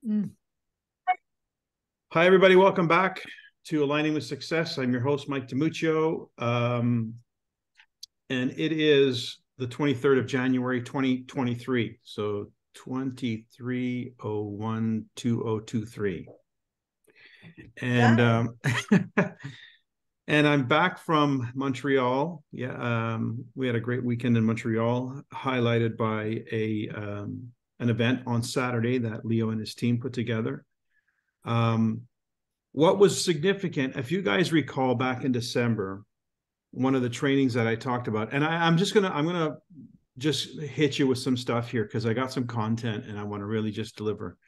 Mm. Hi, everybody. Welcome back to Aligning with Success. I'm your host, Mike DiMuccio. And it is the 23rd of January, 2023. So 23012023. And and I'm back from Montreal. Yeah, we had a great weekend in Montreal, highlighted by an event on Saturday that Leo and his team put together. What was significant, if you guys recall back in December, one of the trainings that I talked about, and I'm gonna just hit you with some stuff here because I got some content and I want to really just deliver.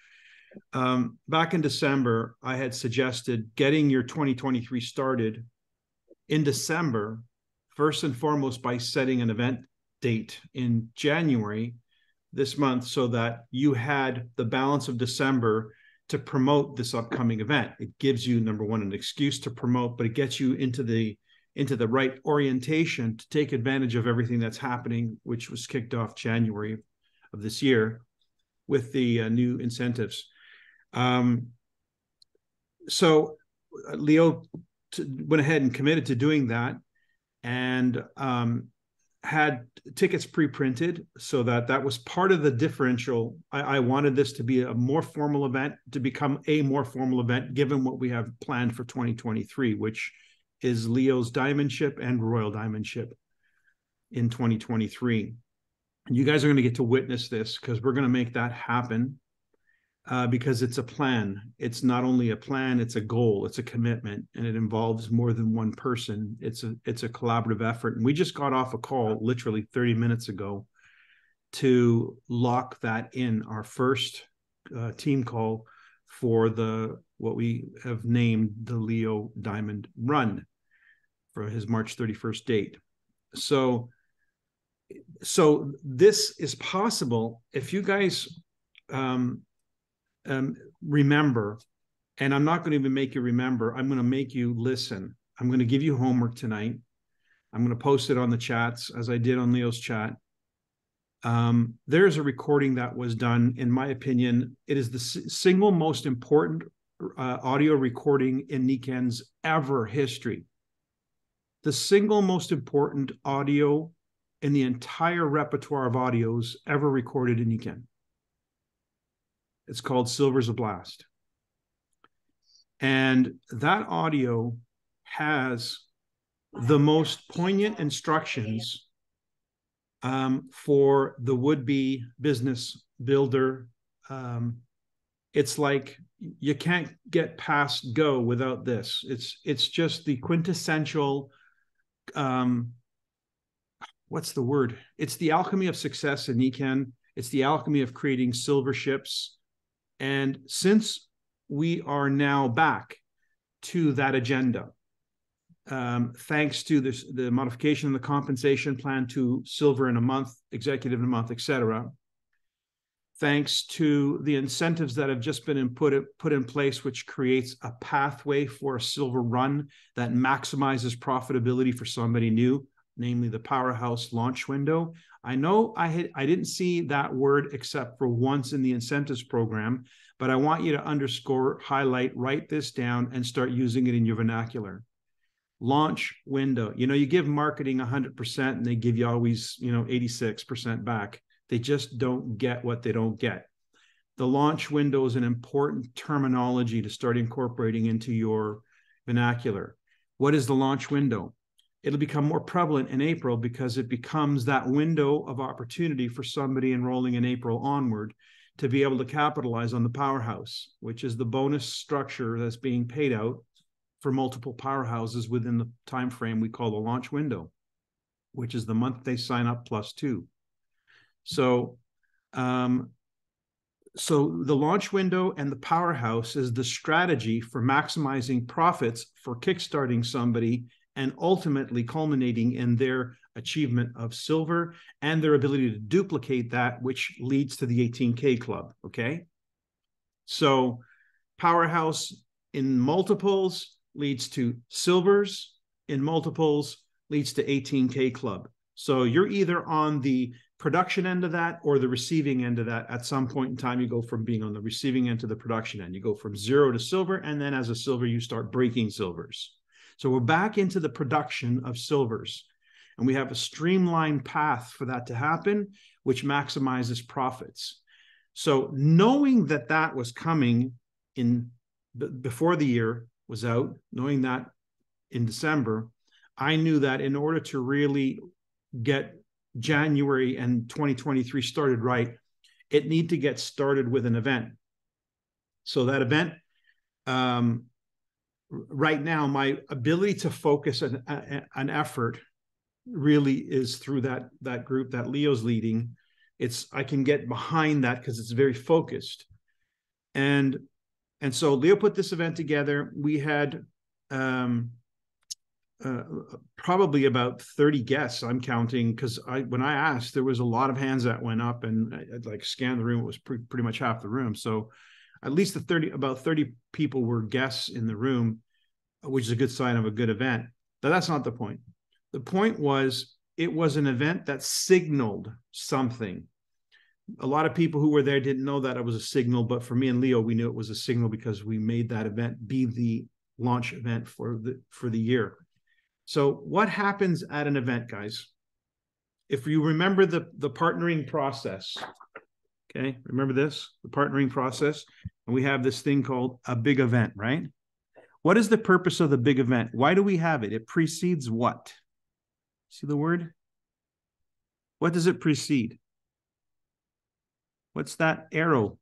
Back in December, I had suggested getting your 2023 started in December, first and foremost by setting an event date in January this month so that you had the balance of December to promote this upcoming event. It gives you, number one, an excuse to promote, but it gets you into the right orientation to take advantage of everything that's happening, which was kicked off January of this year with the new incentives. So Leo went ahead and committed to doing that, and had tickets pre-printed so that was part of the differential. I wanted this to be a more formal event, to become a more formal event, given what we have planned for 2023, which is Leo's Diamondship and Royal Diamondship in 2023. And you guys are going to get to witness this because we're going to make that happen. Because it's a plan. It's not only a plan, it's a goal, it's a commitment, and it involves more than one person. It's a collaborative effort. And we just got off a call literally 30 minutes ago to lock that in, our first team call for what we have named the Leo Diamond Run for his March 31st date. So this is possible if you guys remember, and I'm not going to even make you remember, I'm going to make you listen. I'm going to give you homework tonight. I'm going to post it on the chats as I did on Leo's chat. There's a recording that was done, in my opinion. It is the single most important audio recording in Niken's ever history. The single most important audio in the entire repertoire of audios ever recorded in Niken. It's called Silver's a Blast. And that audio has the most poignant instructions for the would-be business builder. It's like you can't get past go without this. It's just the quintessential, what's the word? It's the alchemy of success in Niken. It's the alchemy of creating silver ships. And since we are now back to that agenda, thanks to the modification of the compensation plan to silver in a month, executive in a month, etc., thanks to the incentives that have just been put in place, which creates a pathway for a silver run that maximizes profitability for somebody new, namely the PowerHouse launch window. I know I didn't see that word except for once in the incentives program, but I want you to underscore, highlight, write this down, and start using it in your vernacular. Launch window. You give marketing 100% and they give you always, 86% back. They just don't get what they don't get. The launch window is an important terminology to start incorporating into your vernacular. What is the launch window? It'll become more prevalent in April because it becomes that window of opportunity for somebody enrolling in April onward to be able to capitalize on the PowerHouse, which is the bonus structure that's being paid out for multiple PowerHouses within the time frame we call the launch window, which is the month they sign up plus 2. So the launch window and the PowerHouse is the strategy for maximizing profits for kickstarting somebody and ultimately culminating in their achievement of silver and their ability to duplicate that, which leads to the 18K club, okay? So PowerHouse in multiples leads to silvers, in multiples leads to 18K club. So you're either on the production end of that or the receiving end of that. At some point in time, you go from being on the receiving end to the production end. You go from 0 to silver, and then as a silver, you start breaking silvers. So we're back into the production of silvers, and we have a streamlined path for that to happen, which maximizes profits. So knowing that that was coming in before the year was out, knowing that in December, I knew that in order to really get January and 2023 started right, it needed to get started with an event. So that event, right now, my ability to focus an effort really is through that group that Leo's leading. I can get behind that because it's very focused. And so Leo put this event together. We had probably about 30 guests, I'm counting, because when I asked, there was a lot of hands that went up, and I'd like scanned the room. It was pretty much half the room. So at least about 30 people were guests in the room, which is a good sign of a good event. But that's not the point. The point was, it was an event that signaled something. A lot of people who were there didn't know that it was a signal, but for me and Leo, we knew it was a signal because we made that event be the launch event for the year. So what happens at an event, guys? If you remember the partnering process, okay, remember this, the partnering process, and we have this thing called a big event, right? What is the purpose of the big event? Why do we have it? It precedes what? See the word? What does it precede? What's that arrow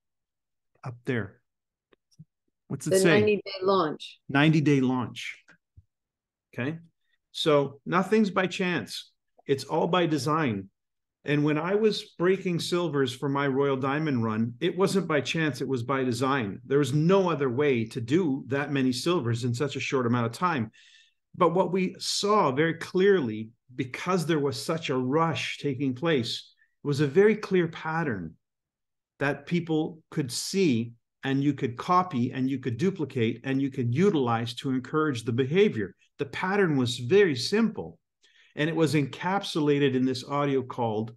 up there? What's it say? The 90-day launch. 90-day launch. Okay. So nothing's by chance. It's all by design. And when I was breaking silvers for my Royal Diamond run, it wasn't by chance, it was by design. There was no other way to do that many silvers in such a short amount of time. But what we saw very clearly, because there was such a rush taking place, was a very clear pattern that people could see, and you could copy, and you could duplicate, and you could utilize to encourage the behavior. The pattern was very simple, and it was encapsulated in this audio called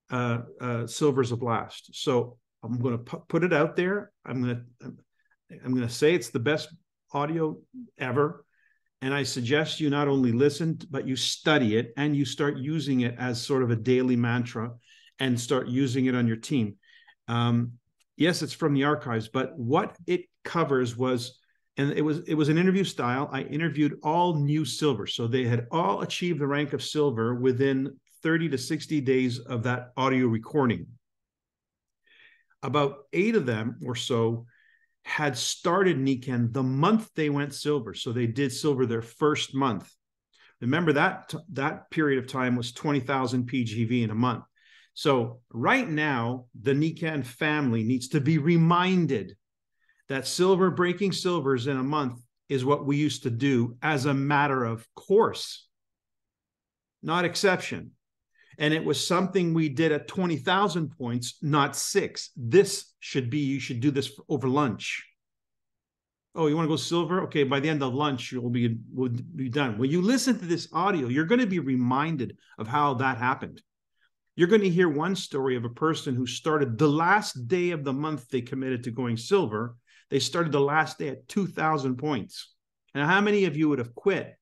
Silver's a Blast. So I'm going to put it out there. I'm going to say it's the best audio ever. And I suggest you not only listen, but you study it, and you start using it as sort of a daily mantra, and start using it on your team. Yes, it's from the archives, but what it covers was, and it was an interview style. I interviewed all new silver. So they had all achieved the rank of silver within 30 to 60 days of that audio recording. About 8 of them or so had started Niken the month they went silver. So they did silver their first month. Remember that period of time was 20,000 PGV in a month. So right now, the Niken family needs to be reminded that breaking silvers in a month is what we used to do as a matter of course, not exception. And it was something we did at 20,000 points, not 6. You should do this over lunch. Oh, you want to go silver? Okay, by the end of lunch, we'll be done. When you listen to this audio, you're going to be reminded of how that happened. You're going to hear one story of a person who started the last day of the month they committed to going silver. They started the last day at 2,000 points. And how many of you would have quit,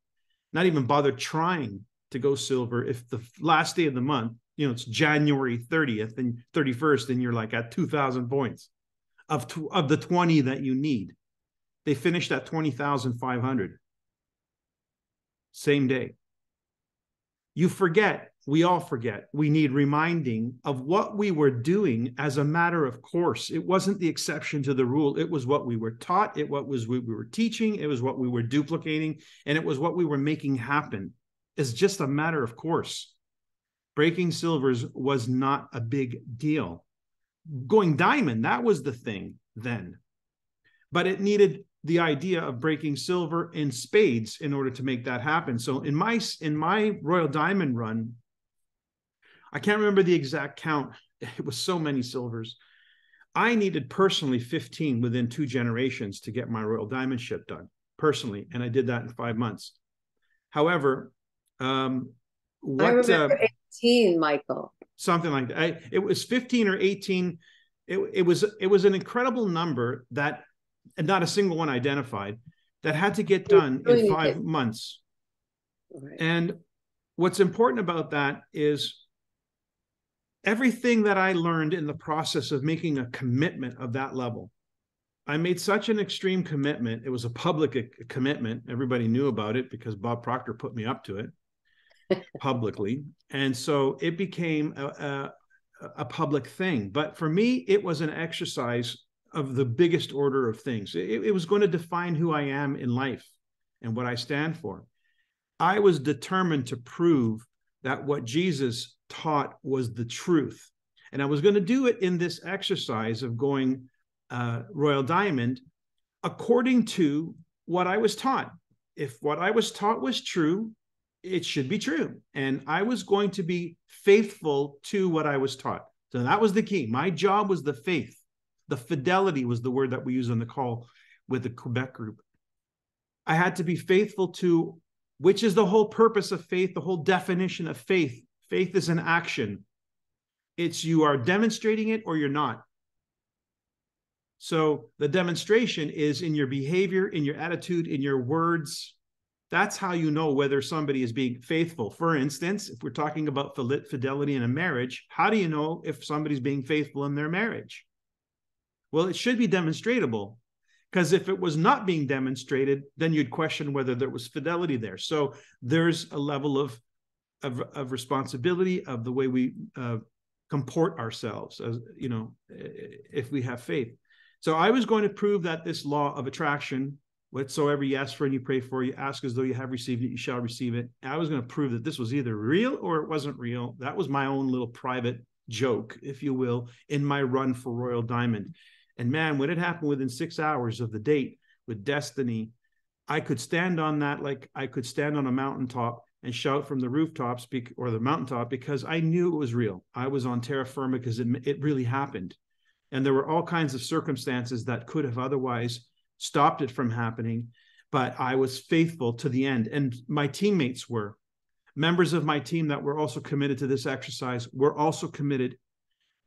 not even bothered trying to go silver, if the last day of the month, it's January 30th and 31st, and you're like at 2,000 points of the 20 that you need? They finished at 20,500. Same day. We all forget. We need reminding of what we were doing as a matter of course. It wasn't the exception to the rule. It was what we were taught. It was what we were teaching. It was what we were duplicating. And it was what we were making happen. It's just a matter of course. Breaking silvers was not a big deal. Going diamond, that was the thing then. But it needed the idea of breaking silver in spades in order to make that happen. So in my Royal Diamond run, I can't remember the exact count. It was so many silvers. I needed personally 15 within 2 generations to get my Royal Diamond ship done personally. And I did that in 5 months. However, I remember 18, Michael. something like that. It was 15 or 18. It was an incredible number that, and not a single one identified, that had to get done in 5 months. Right. And what's important about that is everything that I learned in the process of making a commitment of that level. I made such an extreme commitment. It was a public commitment. Everybody knew about it because Bob Proctor put me up to it publicly. And so it became a public thing. But for me, it was an exercise of the biggest order of things. It was going to define who I am in life and what I stand for. I was determined to prove that what Jesus taught was the truth. And I was going to do it in this exercise of going Royal Diamond according to what I was taught. If what I was taught was true, it should be true. And I was going to be faithful to what I was taught. So that was the key. My job was the faith. The fidelity was the word that we use on the call with the Quebec group. I had to be faithful to, which is the whole purpose of faith, the whole definition of faith. Faith is an action. It's you are demonstrating it or you're not. So the demonstration is in your behavior, in your attitude, in your words. That's how you know whether somebody is being faithful. For instance, if we're talking about fidelity in a marriage, how do you know if somebody's being faithful in their marriage? Well, it should be demonstratable, because if it was not being demonstrated, then you'd question whether there was fidelity there. So there's a level of responsibility of the way we comport ourselves, as you know, if we have faith. So I was going to prove that this law of attraction, whatsoever you ask for and you pray for, you ask as though you have received it, you shall receive it. I was going to prove that this was either real or it wasn't real. That was my own little private joke, if you will, in my run for Royal Diamond. And man, when it happened within 6 hours of the date with Destiny, I could stand on that like I could stand on a mountaintop and shout from the rooftops or the mountaintop, because I knew it was real. I was on terra firma because it really happened. And there were all kinds of circumstances that could have otherwise stopped it from happening, but I was faithful to the end. And my teammates were. Members of my team that were also committed to this exercise were also committed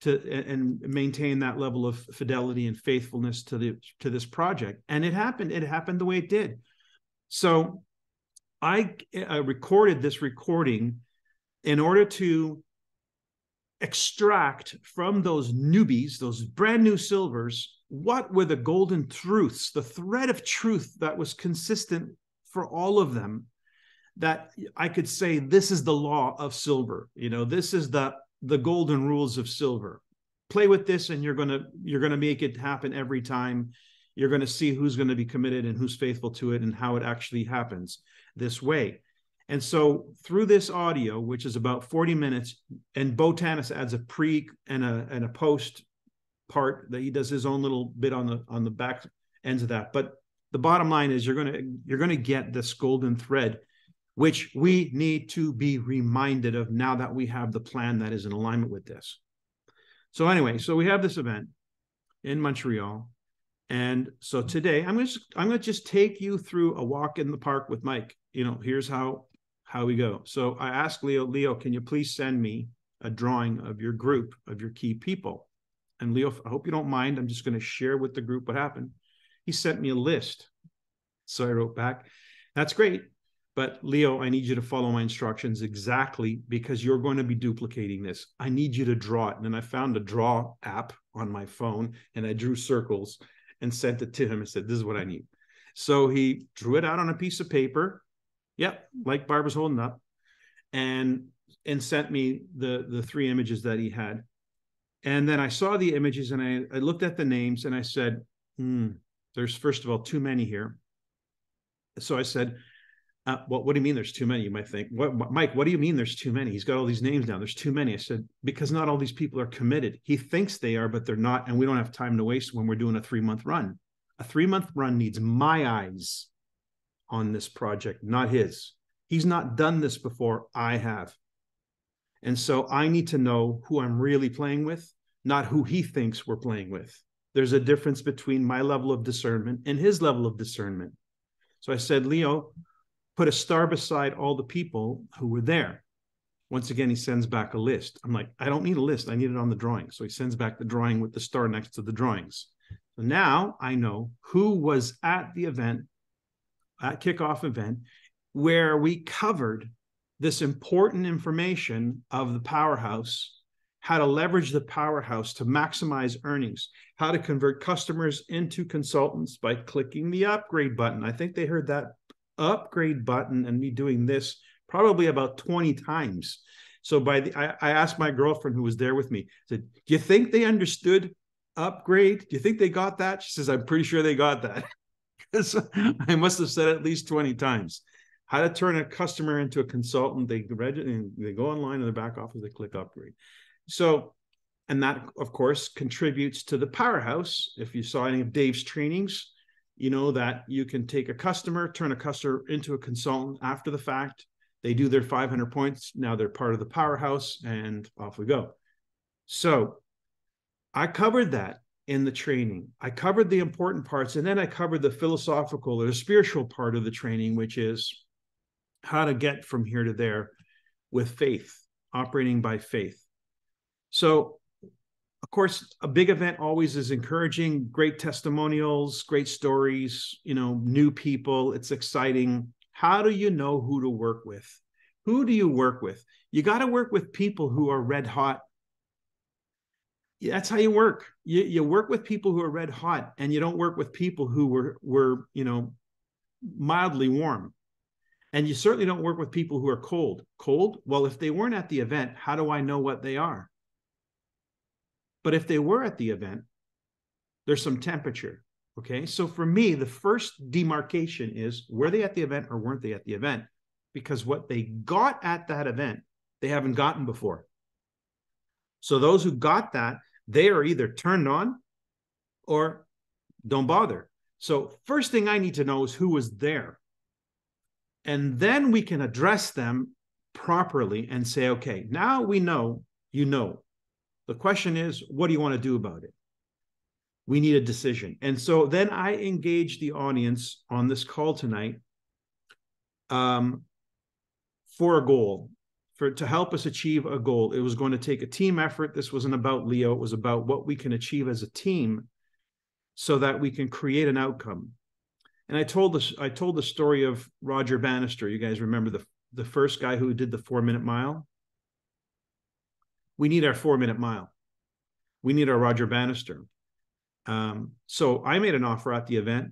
to and maintain that level of fidelity and faithfulness to this project. And it happened the way it did. So I recorded this recording in order to extract from those newbies, those brand new silvers, what were the golden truths, the thread of truth that was consistent for all of them, that I could say, this is the law of silver. You know, this is the golden rules of silver. Play with this and you're gonna make it happen every time. You're going to see who's going to be committed and who's faithful to it and how it actually happens this way. And so through this audio, which is about 40 minutes, and Bo Tanis adds a pre and a post part that he does his own little bit on the back ends of that. But the bottom line is you're going to get this golden thread, which we need to be reminded of now that we have the plan that is in alignment with this. So anyway, so we have this event in Montreal. And so today I'm going to just take you through a walk in the park with Mike. You know, here's how we go. So I asked Leo, can you please send me a drawing of your group, of your key people? And Leo, I hope you don't mind. I'm just going to share with the group what happened. He sent me a list. So I wrote back, that's great. But Leo, I need you to follow my instructions exactly, because you're going to be duplicating this. I need you to draw it. And then I found a draw app on my phone and I drew circles and sent it to him and said, this is what I need. So he drew it out on a piece of paper. Yep, like Barbara's holding up, and sent me the three images that he had. And then I saw the images and I looked at the names and I said, there's first of all too many here. So I said, well, what do you mean there's too many? You might think, Mike, what do you mean there's too many? He's got all these names down. There's too many. I said, because not all these people are committed. He thinks they are, but they're not. And we don't have time to waste when we're doing a 3-month run. A 3-month run needs my eyes on this project, not his. He's not done this before. I have. And so I need to know who I'm really playing with, not who he thinks we're playing with. There's a difference between my level of discernment and his level of discernment. So I said, Leo, put a star beside all the people who were there. Once again, he sends back a list. I'm like, I don't need a list. I need it on the drawing. So he sends back the drawing with the star next to the drawings. So now I know who was at the event, at kickoff event, where we covered this important information of the PowerHouse, how to leverage the PowerHouse to maximize earnings, how to convert customers into consultants by clicking the upgrade button. I think they heard that upgrade button and me doing this probably about 20 times. So I asked my girlfriend who was there with me, I said, do you think they understood upgrade? Do you think they got that? She says, I'm pretty sure they got that. Because I must have said it at least 20 times. How to turn a customer into a consultant. They go online in the back office, they click upgrade. So, and that, of course, contributes to the PowerHouse. If you saw any of Dave's trainings, you know that you can take a customer, turn a customer into a consultant after the fact. They do their 500 points. Now they're part of the PowerHouse, and off we go. So I covered that in the training. I covered the important parts, and then I covered the philosophical or the spiritual part of the training, which is how to get from here to there with faith, operating by faith. So, of course, a big event always is encouraging, great testimonials, great stories, new people. It's exciting. How do you know who to work with? Who do you work with? You got to work with people who are red hot. That's how you work. You work with people who are red hot, and you don't work with people who were mildly warm. And you certainly don't work with people who are cold. Cold? Well, if they weren't at the event, how do I know what they are? But if they were at the event, there's some temperature. Okay. So for me, the first demarcation is, were they at the event or weren't they at the event? Because what they got at that event, they haven't gotten before. So those who got that, they are either turned on or don't bother. So first thing I need to know is who was there. And then we can address them properly and say, okay, now we know, The question is, what do you want to do about it? We need a decision. And so then I engage the audience on this call tonight for a goal, to help us achieve a goal. It was going to take a team effort. This wasn't about Leo. It was about what we can achieve as a team so that we can create an outcome. And I told the story of Roger Banister. You guys remember the first guy who did the 4-minute mile? We need our 4-minute mile. We need our Roger Banister. So I made an offer at the event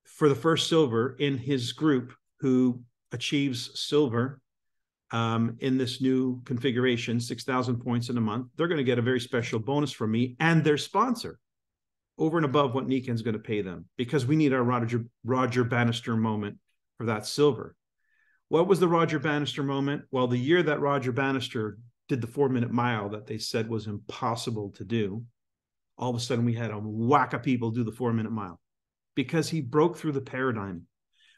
for the first silver in his group who achieves silver in this new configuration, 6,000 points in a month. They're going to get a very special bonus from me and their sponsor over and above what Nikan's going to pay them, because we need our Roger Banister moment for that silver. What was the Roger Banister moment? Well, the year that Roger Banister did the 4-minute mile that they said was impossible to do, all of a sudden we had a whack of people do the 4-minute mile because he broke through the paradigm.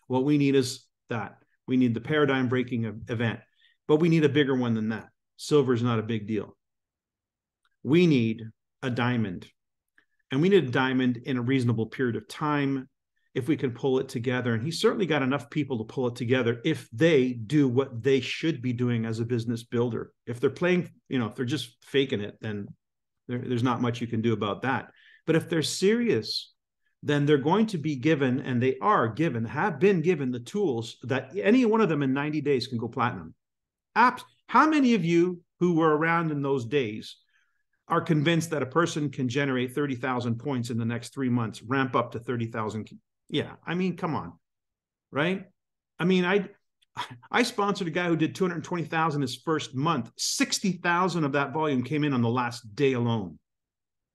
What we need is that. We need the paradigm breaking event, but we need a bigger one than that. Silver is not a big deal. We need a diamond. And we need a diamond in a reasonable period of time if we can pull it together. And he's certainly got enough people to pull it together if they do what they should be doing as a business builder. If they're playing, if they're just faking it, then there's not much you can do about that. But if they're serious, then they're going to be given, and they are given, have been given the tools that any one of them in 90 days can go platinum. How many of you who were around in those days are convinced that a person can generate 30,000 points in the next 3 months, ramp up to 30,000? Yeah, I mean, come on, right? I mean, I sponsored a guy who did 220,000 his first month. 60,000 of that volume came in on the last day alone.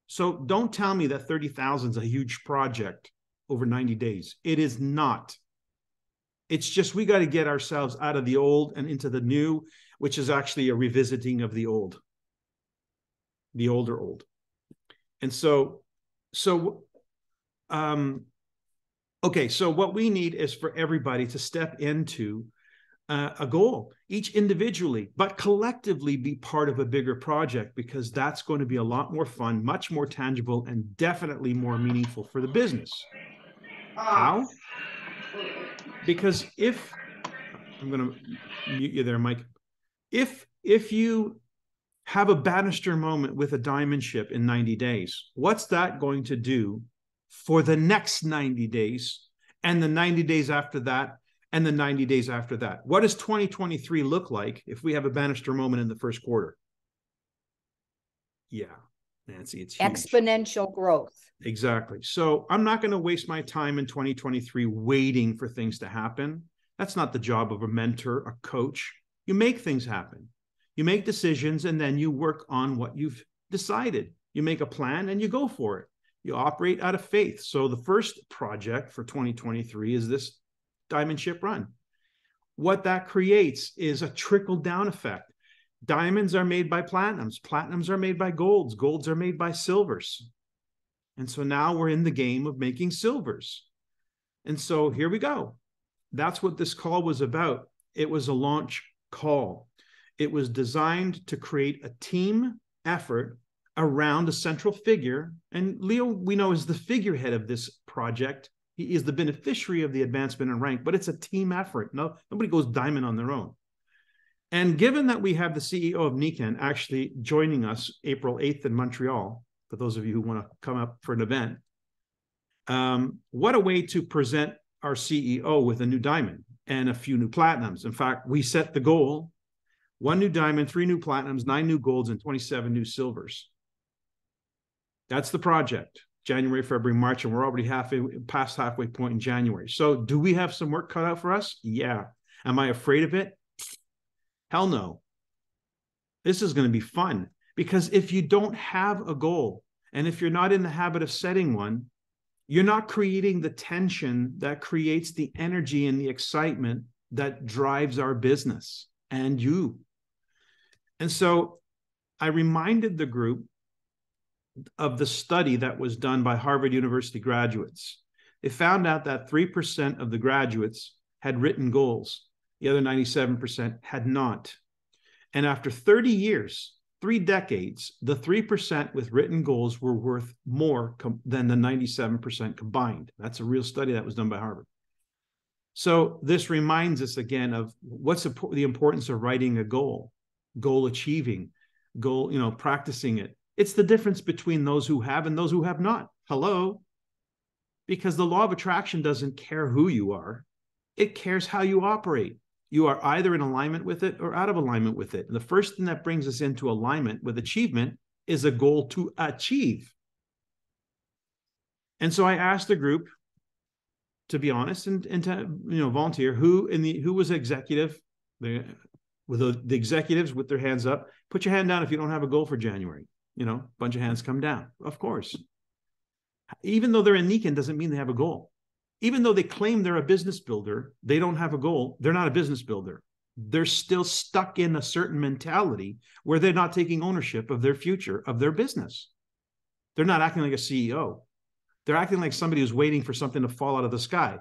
So don't tell me that 30,000 is a huge project over 90 days. It is not. It's just we got to get ourselves out of the old and into the new, which is actually a revisiting of the old. The older old. And so what we need is for everybody to step into a goal, each individually, but collectively be part of a bigger project, because that's going to be a lot more fun, much more tangible, and definitely more meaningful for the business. How? Because I'm going to mute you there, Mike. If if you have a Banister moment with a diamond ship in 90 days, what's that going to do for the next 90 days and the 90 days after that and the 90 days after that? What does 2023 look like if we have a Banister moment in the first quarter? Yeah, Nancy, it's huge. Exponential growth. Exactly. So I'm not going to waste my time in 2023 waiting for things to happen. That's not the job of a mentor, a coach. You make things happen. You make decisions, and then you work on what you've decided. You make a plan and you go for it. You operate out of faith. So the first project for 2023 is this diamond ship run. What that creates is a trickle-down effect. Diamonds are made by platinums. Platinums are made by golds. Golds are made by silvers. And so now we're in the game of making silvers. And so here we go. That's what this call was about. It was a launch call. It was designed to create a team effort around a central figure. And Leo, we know, is the figurehead of this project. He is the beneficiary of the advancement in rank, but it's a team effort. No, nobody goes diamond on their own. And given that we have the CEO of Nikken actually joining us April 8th in Montreal, for those of you who want to come up for an event, what a way to present our CEO with a new diamond and a few new platinums. In fact, we set the goal: 1 new diamond, 3 new platinums, 9 new golds, and 27 new silvers. That's the project. January, February, March, and we're already past halfway point in January. So do we have some work cut out for us? Yeah. Am I afraid of it? Hell no. This is going to be fun, because if you don't have a goal, and if you're not in the habit of setting one, you're not creating the tension that creates the energy and the excitement that drives our business and you. And so I reminded the group of the study that was done by Harvard University graduates. They found out that 3% of the graduates had written goals. The other 97% had not. And after 30 years, 3 decades, the 3% with written goals were worth more than the 97% combined. That's a real study that was done by Harvard. So this reminds us again of what's the importance of writing a goal achieving, practicing it. It's the difference between those who have and those who have not. Hello? Because the law of attraction doesn't care who you are. It cares how you operate. You are either in alignment with it or out of alignment with it. And the first thing that brings us into alignment with achievement is a goal to achieve. And so I asked the group to be honest and to volunteer who was executive, with the executives with their hands up. Put your hand down if you don't have a goal for January. Bunch of hands come down. Of course. Even though they're in Nikken doesn't mean they have a goal. Even though they claim they're a business builder, they don't have a goal. They're not a business builder. They're still stuck in a certain mentality where they're not taking ownership of their future, of their business. They're not acting like a CEO. They're acting like somebody who's waiting for something to fall out of the sky.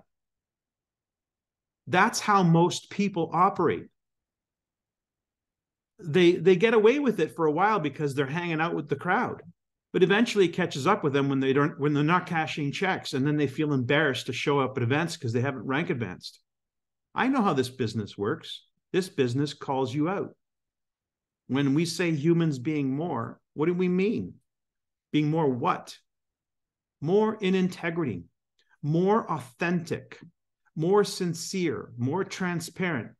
That's how most people operate. They get away with it for a while because they're hanging out with the crowd. But eventually it catches up with them when they're not cashing checks, and then they feel embarrassed to show up at events because they haven't rank advanced. I know how this business works. This business calls you out. When we say humans being more, what do we mean? Being more what? More in integrity, more authentic, more sincere, more transparent,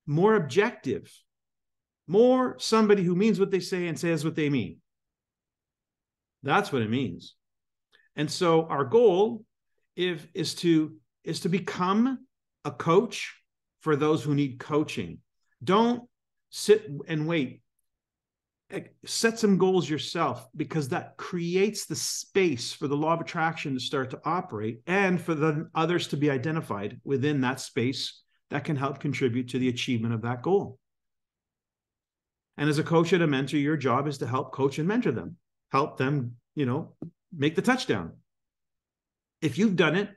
more objective, more somebody who means what they say and says what they mean. That's what it means. And so our goal is to become a coach for those who need coaching. Don't sit and wait. Set some goals yourself, because that creates the space for the law of attraction to start to operate, and for the others to be identified within that space that can help contribute to the achievement of that goal. And as a coach and a mentor, your job is to help coach and mentor them. Help them, make the touchdown. If you've done it,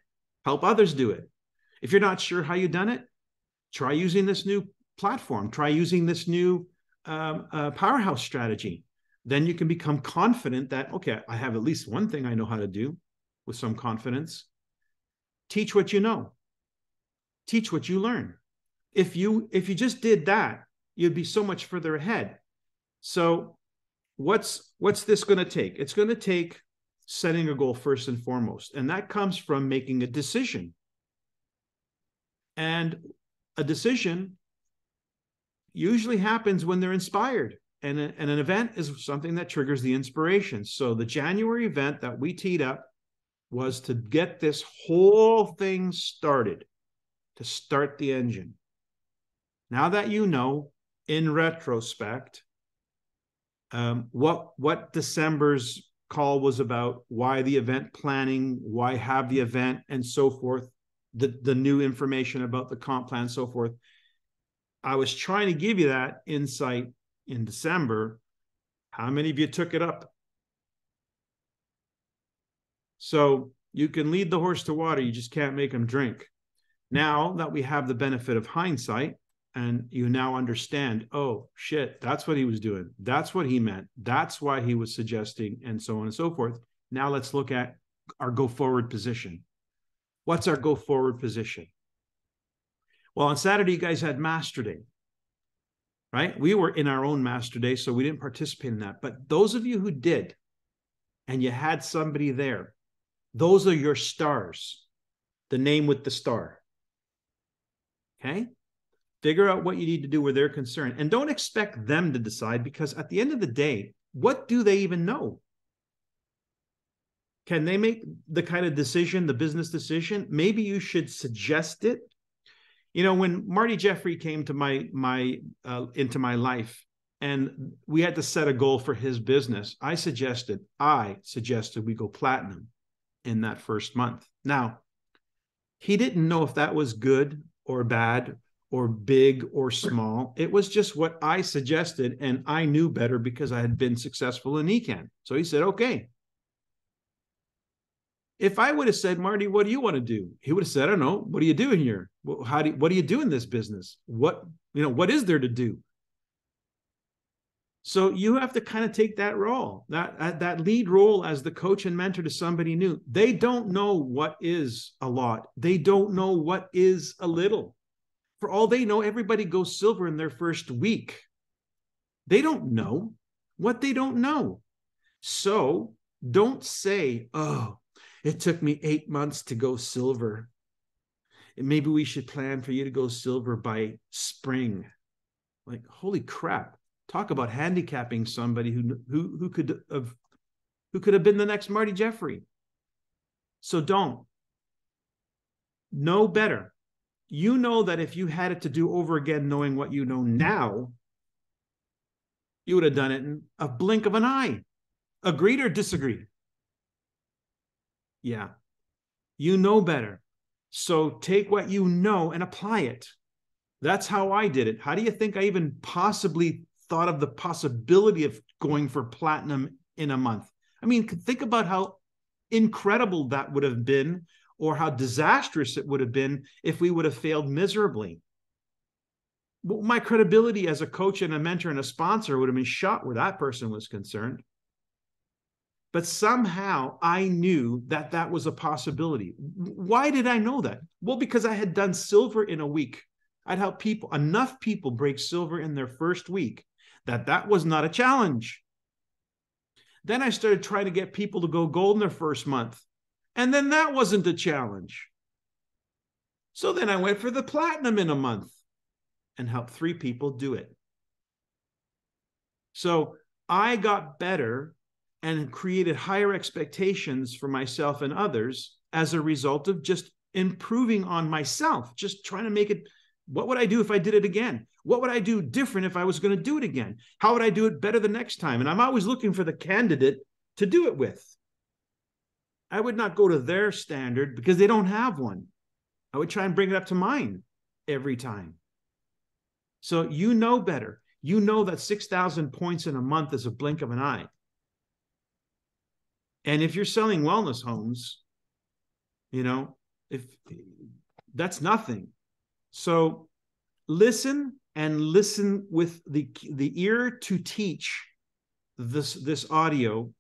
help others do it. If you're not sure how you've done it, try using this new platform. Try using this new PowerHouse strategy. Then you can become confident that, okay, I have at least one thing I know how to do with some confidence. Teach what you know. Teach what you learn. If you just did that, you'd be so much further ahead. So what's this going to take? It's going to take setting a goal first and foremost. And that comes from making a decision. And a decision usually happens when they're inspired. And an event is something that triggers the inspiration. So the January event that we teed up was to get this whole thing started, to start the engine. Now that you know, in retrospect, what December's call was about, why the event planning, why have the event, and so forth, the new information about the comp plan, so forth. I was trying to give you that insight in December. How many of you took it up? So you can lead the horse to water, you just can't make him drink. Now that we have the benefit of hindsight, and you now understand, oh, shit, that's what he was doing. That's what he meant. That's why he was suggesting, and so on and so forth. Now let's look at our go-forward position. What's our go-forward position? Well, on Saturday, you guys had Master Day, right? We were in our own Master Day, so we didn't participate in that. But those of you who did, and you had somebody there, those are your stars, the name with the star. Okay? Figure out what you need to do where they're concerned. And don't expect them to decide, because at the end of the day, what do they even know? Can they make the kind of decision, the business decision? Maybe you should suggest it. You know, when Marty Jeffrey came to into my life, and we had to set a goal for his business, I suggested we go platinum in that first month. Now, he didn't know if that was good or bad or big or small. It was just what I suggested, and I knew better because I had been successful in ECAN. So he said, okay. If I would have said, Marty, what do you want to do? He would have said, I don't know. What are you doing here? What do you do in this business? What is there to do? So you have to kind of take that role, that lead role as the coach and mentor to somebody new. They don't know what is a lot. They don't know what is a little. For all they know, everybody goes silver in their first week. They don't know what they don't know. So don't say, oh, it took me 8 months to go silver. And maybe we should plan for you to go silver by spring. Like, holy crap. Talk about handicapping somebody who could have been the next Marty Jeffrey. So don't. Know better. You know that if you had it to do over again, knowing what you know now, you would have done it in a blink of an eye. Agreed or disagreed? Yeah. You know better. So take what you know and apply it. That's how I did it. How do you think I even possibly thought of the possibility of going for platinum in a month? I mean, think about how incredible that would have been, or how disastrous it would have been if we would have failed miserably. My credibility as a coach and a mentor and a sponsor would have been shot where that person was concerned. But somehow I knew that that was a possibility. Why did I know that? Well, because I had done silver in a week. I'd helped enough people break silver in their first week that was not a challenge. Then I started trying to get people to go gold in their first month. And then that wasn't a challenge. So then I went for the platinum in a month and helped 3 people do it. So I got better and created higher expectations for myself and others as a result of just improving on myself, just trying to make it. What would I do if I did it again? What would I do different if I was going to do it again? How would I do it better the next time? And I'm always looking for the candidate to do it with. I would not go to their standard because they don't have one. I would try and bring it up to mine every time. So you know better. You know that 6,000 points in a month is a blink of an eye. And if you're selling wellness homes, if that's nothing. So listen, and listen with the ear to teach this audio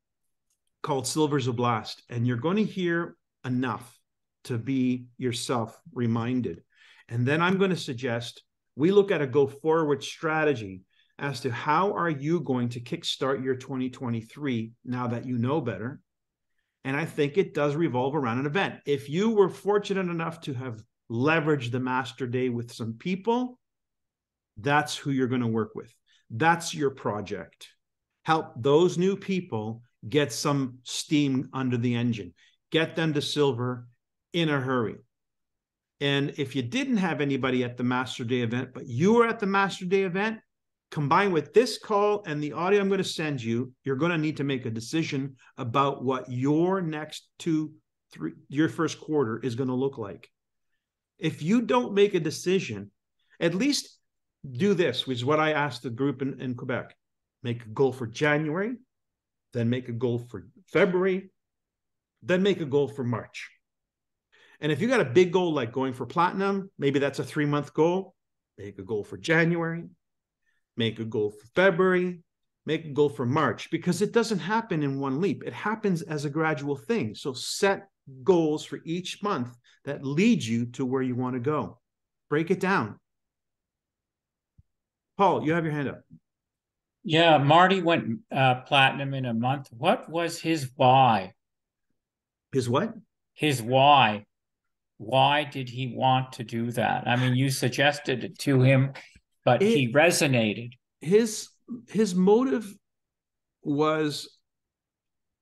called Silver's a Blast. And you're going to hear enough to be yourself reminded. And then I'm going to suggest We look at a go forward strategy as to how are you going to kickstart your 2023 now that you know better. And I think it does revolve around an event. If you were fortunate enough to have leveraged the master day with some people, that's who you're going to work with. That's your project. Help those new people get some steam under the engine. Get them to silver in a hurry. And if you didn't have anybody at the Master Day event, but you were at the Master Day event, combined with this call and the audio I'm going to send you, you're going to need to make a decision about what your next your first quarter is going to look like. If you don't make a decision, at least do this, which is what I asked the group in Quebec. Make a goal for January, then make a goal for February, then make a goal for March. And if you got a big goal like going for platinum, maybe that's a 3-month goal. Make a goal for January, make a goal for February, make a goal for March, because it doesn't happen in one leap. It happens as a gradual thing. So set goals for each month that lead you to where you want to go. Break it down. Paul, you have your hand up. Yeah, Marty went platinum in a month. What was his why? His what? His why. Why did he want to do that? I mean, you suggested it to him, but he resonated. His motive was,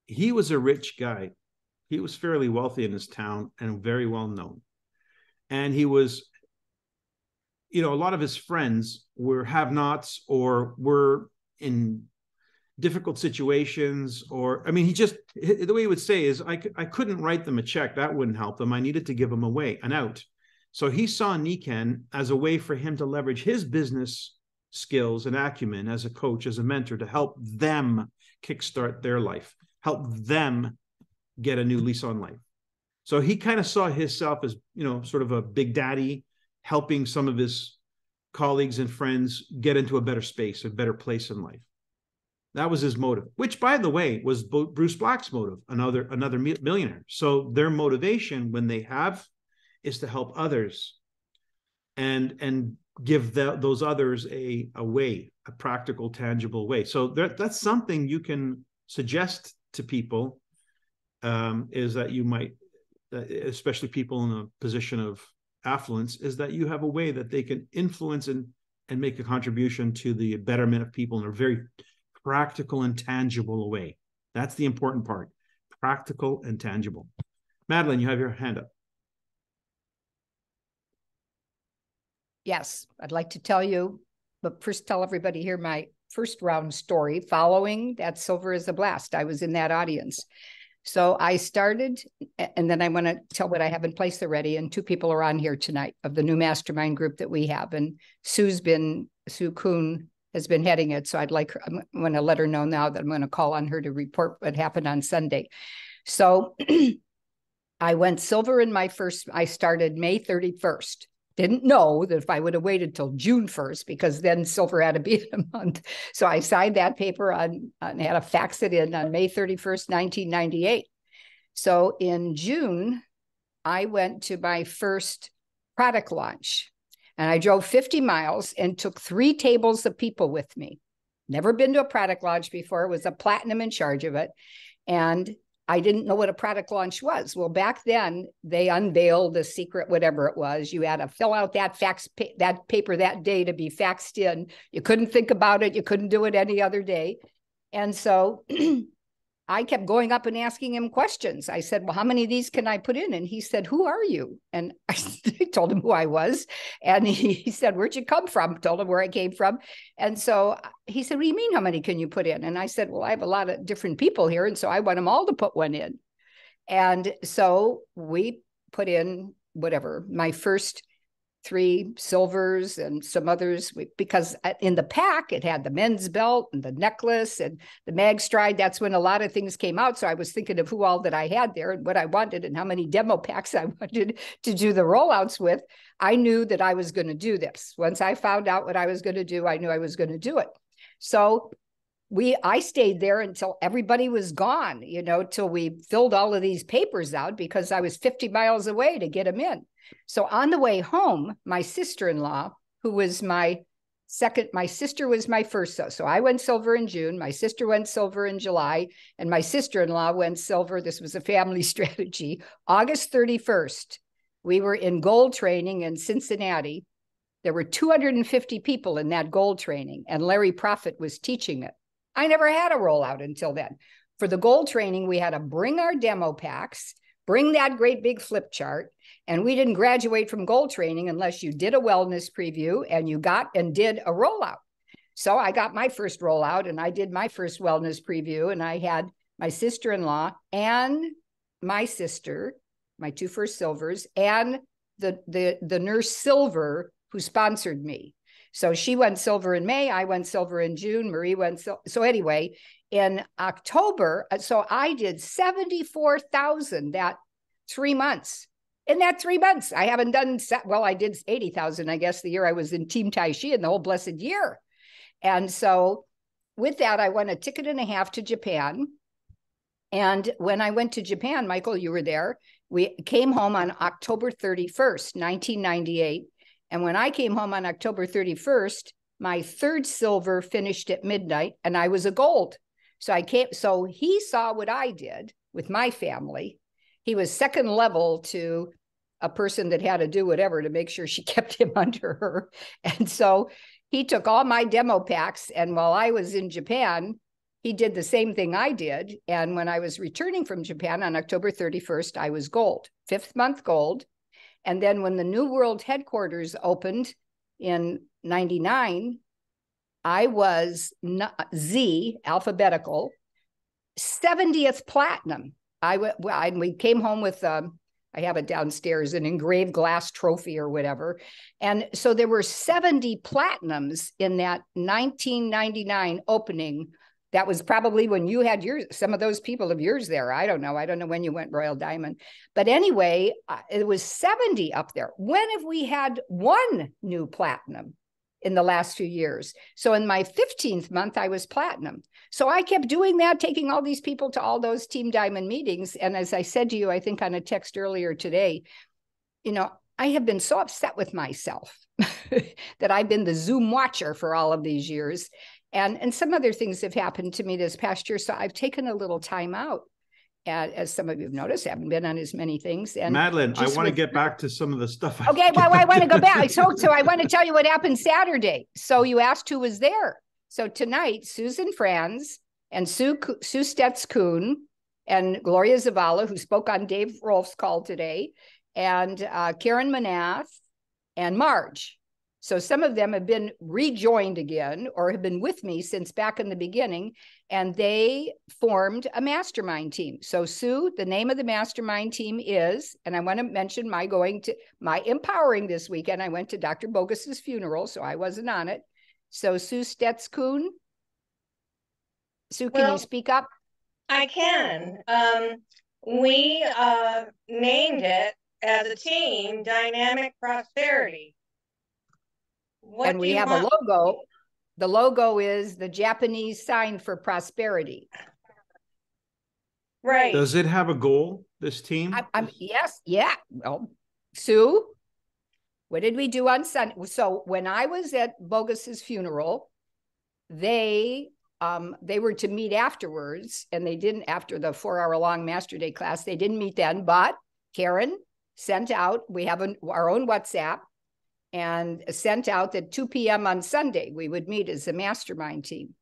he was a rich guy. He was fairly wealthy in his town and very well known. And he was, a lot of his friends were have-nots or were in difficult situations, or, I mean, the way he would say is, I couldn't write them a check. That wouldn't help them. I needed to give them an out. So he saw Niken as a way for him to leverage his business skills and acumen as a coach, as a mentor, to help them kickstart their life, help them get a new lease on life. So he kind of saw himself as, sort of a big daddy, helping some of his colleagues and friends get into a better space, a better place in life. That was his motive, which, by the way, was Bruce Black's motive, another millionaire. So their motivation, when they have, is to help others and give those others a way, a practical, tangible way. So that's something you can suggest to people, is that you might, especially people in a position of affluence, is that you have a way that they can influence and make a contribution to the betterment of people in a very practical and tangible way. That's the important part. Practical and tangible. Madeline, you have your hand up. Yes, I'd like to tell you, but first tell everybody here my first round story following that Silver is a Blast. I was in that audience. So I started, and then I want to tell what I have in place already. And 2 people are on here tonight of the new mastermind group that we have. And Sue Kuhn has been heading it. So I'm going to let her know now that I'm going to call on her to report what happened on Sunday. So I went silver in I started May 31st. Didn't know that if I would have waited till June 1st, because then silver had to be in a month. So I signed that paper and had to fax it in on May 31st, 1998. So in June, I went to my first product launch. And I drove 50 miles and took 3 tables of people with me. Never been to a product launch before. It was a platinum in charge of it. And I didn't know what a product launch was. Well, back then, they unveiled the secret, whatever it was. You had to fill out that paper that day to be faxed in. You couldn't think about it. You couldn't do it any other day. And so I kept going up and asking him questions. I said, well, how many of these can I put in? And he said, who are you? And I told him who I was. And he said, where'd you come from? Told him where I came from. And so he said, what do you mean, how many can you put in? And I said, well, I have a lot of different people here. And so I want them all to put one in. And so we put in whatever, my first 3 silvers and some others, because in the pack, it had the men's belt and the necklace and the mag stride. That's when a lot of things came out. So I was thinking of who all that I had there and what I wanted and how many demo packs I wanted to do the rollouts with. I knew that I was going to do this. Once I found out what I was going to do, I knew I was going to do it. So I stayed there until everybody was gone, till we filled all of these papers out, because I was 50 miles away to get them in. So on the way home, my sister-in-law who was my second. My sister was my first. So I went silver in June. My sister went silver in July. And my sister-in-law went silver. This was a family strategy. August 31st, we were in gold training in Cincinnati. There were 250 people in that gold training, and Larry Prophet was teaching it. I never had a rollout until then. For the gold training, we had to bring our demo packs, bring that great big flip chart, and we didn't graduate from gold training unless you did a wellness preview and you got and did a rollout. So I got my first rollout and I did my first wellness preview, and I had my sister-in-law and my sister, my two first silvers, and the nurse silver who sponsored me. So she went silver in May, I went silver in June, Marie went silver. So anyway, in October, so I did 74,000 that 3 months. In that 3 months, I haven't done, well, I did 80,000, I guess, the year I was in Team Tai Chi in the whole blessed year. And so with that, I won a ticket and a half to Japan. And when I went to Japan, Michael, you were there, we came home on October 31st, 1998. And when I came home on October 31st, my third silver finished at midnight and I was a gold. So he saw what I did with my family. He was second level to a person that had to do whatever to make sure she kept him under her. And so he took all my demo packs. And while I was in Japan, he did the same thing I did. And when I was returning from Japan on October 31st, I was gold, 5th month gold. And then when the New World headquarters opened in 99, I was Z, alphabetical, 70th platinum. We came home with, I have it downstairs, an engraved glass trophy or whatever. And so there were 70 platinums in that 1999 opening. That was probably when you had some of those people of yours there. I don't know. I don't know when you went Royal Diamond. But anyway, it was 70 up there. When have we had one new platinum in the last few years? So in my 15th month, I was platinum. So I kept doing that, taking all these people to all those Team Diamond meetings. And as I said to you, I think on a text earlier today, I have been so upset with myself that I've been the Zoom watcher for all of these years. And some other things have happened to me this past year. So I've taken a little time out. And as some of you have noticed, I haven't been on as many things. And Madeline, I want to get back to some of the stuff. Okay, well, I want to go back. So I want to tell you what happened Saturday. So you asked who was there. So tonight, Susan Franz and Sue Stetz-Kuhn and Gloria Zavala, who spoke on Dave Rolf's call today, and Karen Manath and Marge. So some of them have been rejoined again or have been with me since back in the beginning, and they formed a mastermind team. So Sue, the name of the mastermind team is, and I want to mention my empowering this weekend. I went to Dr. Bogus's funeral, so I wasn't on it. So Sue Stetz-Kuhn. Sue, can you speak up? I can. We named it as a team, Dynamic Prosperity. And we have a logo. The logo is the Japanese sign for prosperity. Right. Does it have a goal, this team? Yes. Yeah. Well, Sue, what did we do on Sunday? So when I was at Bogus's funeral, they were to meet afterwards, and they didn't after the 4-hour-long Master Day class. They didn't meet then, but Karen sent out, we have our own WhatsApp, and sent out that 2 p.m. on Sunday, we would meet as a mastermind team,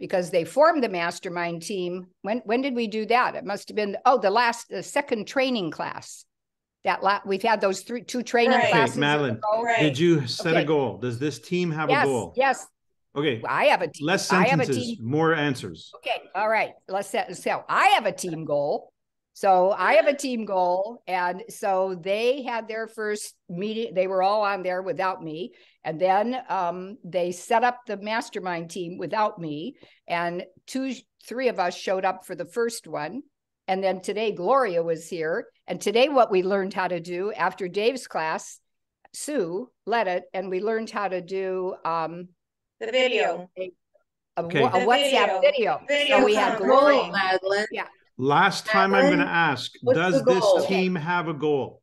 because they formed the mastermind team. When did we do that? It must have been, the second training class. We've had those two training classes. Okay, Madeline, did you set a goal? Does this team have a goal? Yes. Okay. I have a team. Less sentences, more answers. Okay. All right. So I have a team goal. And so they had their first meeting. They were all on there without me. And then they set up the mastermind team without me. And 3 of us showed up for the first one. And then today, Gloria was here. And today, what we learned how to do after Dave's class, Sue led it, and we learned how to do the video. A WhatsApp video. So we had Gloria. Madeline. Yeah. Last time I'm going to ask, does this team have a goal?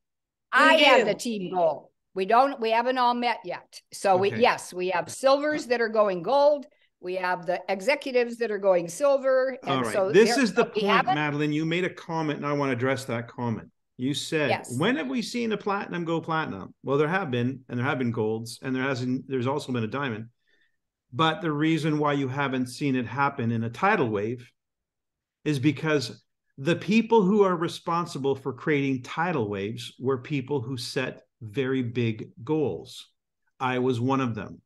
I have the team goal. We haven't all met yet. So Okay. yes, we have silvers that are going gold. We have the executives that are going silver. And All right. so This is the point, haven't. Madeline. You made a comment, and I want to address that comment. You said, Yes. when have we seen a platinum go platinum? Well, there have been, and there have been golds, and there's also been a diamond. But the reason why you haven't seen it happen in a tidal wave is because the people who are responsible for creating tidal waves were people who set very big goals. I was one of them.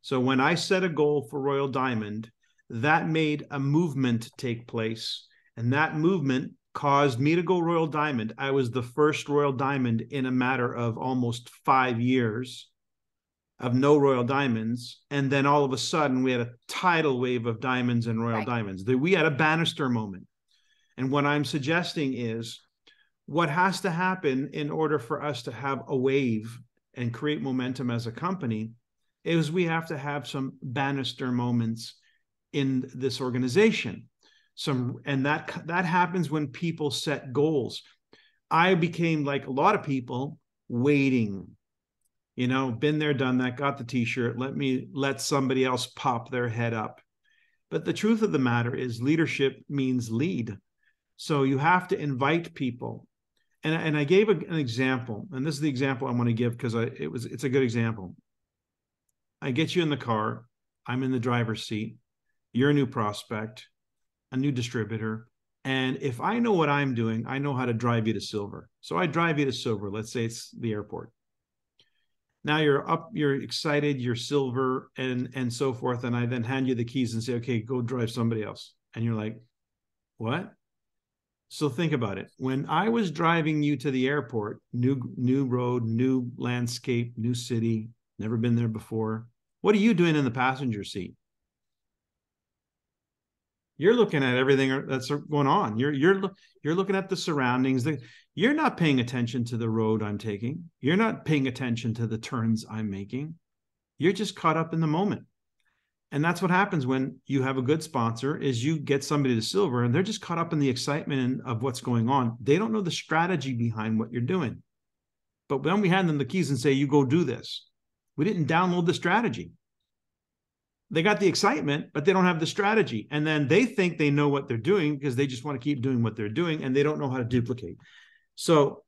So when I set a goal for Royal Diamond, that made a movement take place, and that movement caused me to go Royal Diamond. I was the first Royal Diamond in a matter of almost 5 years of no Royal Diamonds. And then all of a sudden we had a tidal wave of diamonds and Royal Diamonds. We had a Banister moment. And what I'm suggesting is what has to happen in order for us to have a wave and create momentum as a company is we have to have some Banister moments in this organization. And that happens when people set goals. I became, like a lot of people, waiting. Been there, done that, got the t-shirt. Let somebody else pop their head up. But the truth of the matter is leadership means lead. So you have to invite people. And I gave an example, and this is the example I want to give because it's a good example. I get you in the car. I'm in the driver's seat. You're a new prospect, a new distributor. And if I know what I'm doing, I know how to drive you to silver. So I drive you to silver. Let's say it's the airport. Now you're up, you're excited, you're silver, and so forth. And I then hand you the keys and say, okay, go drive somebody else. And you're like, what? So think about it. When I was driving you to the airport, new road, new landscape, new city, never been there before. What are you doing in the passenger seat? You're looking at everything that's going on. You're looking at the surroundings. You're not paying attention to the road I'm taking. You're not paying attention to the turns I'm making. You're just caught up in the moment. And that's what happens when you have a good sponsor is you get somebody to silver and they're just caught up in the excitement of what's going on. They don't know the strategy behind what you're doing. But when we hand them the keys and say, you go do this, we didn't download the strategy. They got the excitement, but they don't have the strategy. And then they think they know what they're doing because they just want to keep doing what they're doing and they don't know how to duplicate. So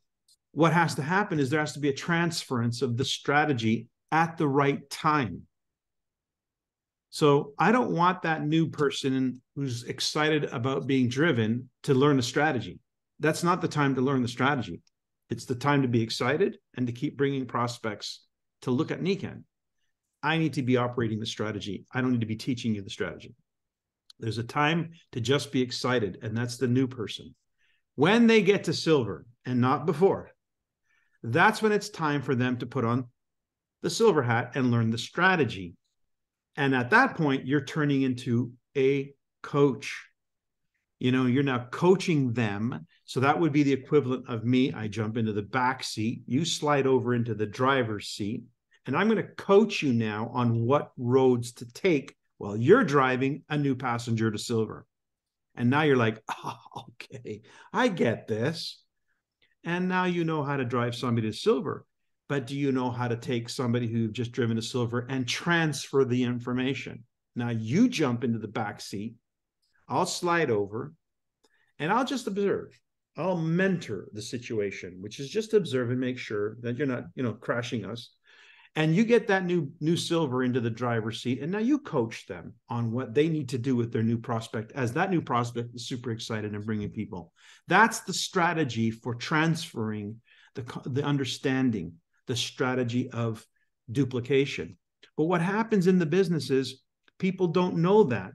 what has to happen is there has to be a transference of the strategy at the right time. So I don't want that new person who's excited about being driven to learn the strategy. That's not the time to learn the strategy. It's the time to be excited and to keep bringing prospects to look at Nikan. I need to be operating the strategy. I don't need to be teaching you the strategy. There's a time to just be excited, and that's the new person. When they get to silver, and not before, that's when it's time for them to put on the silver hat and learn the strategy. And at that point, you're turning into a coach. You're now coaching them. So that would be the equivalent of me. I jump into the back seat. You slide over into the driver's seat. And I'm going to coach you now on what roads to take while you're driving a new passenger to silver. And now you're like, oh, okay, I get this. And now you know how to drive somebody to silver. But do you know how to take somebody who's just driven to silver and transfer the information? Now you jump into the back seat. I'll slide over and I'll just observe. I'll mentor the situation, which is just observe and make sure that you're not, crashing us. And you get that new silver into the driver's seat. And now you coach them on what they need to do with their new prospect as that new prospect is super excited and bringing people. That's the strategy for transferring the understanding, the strategy of duplication. But what happens in the business is people don't know that.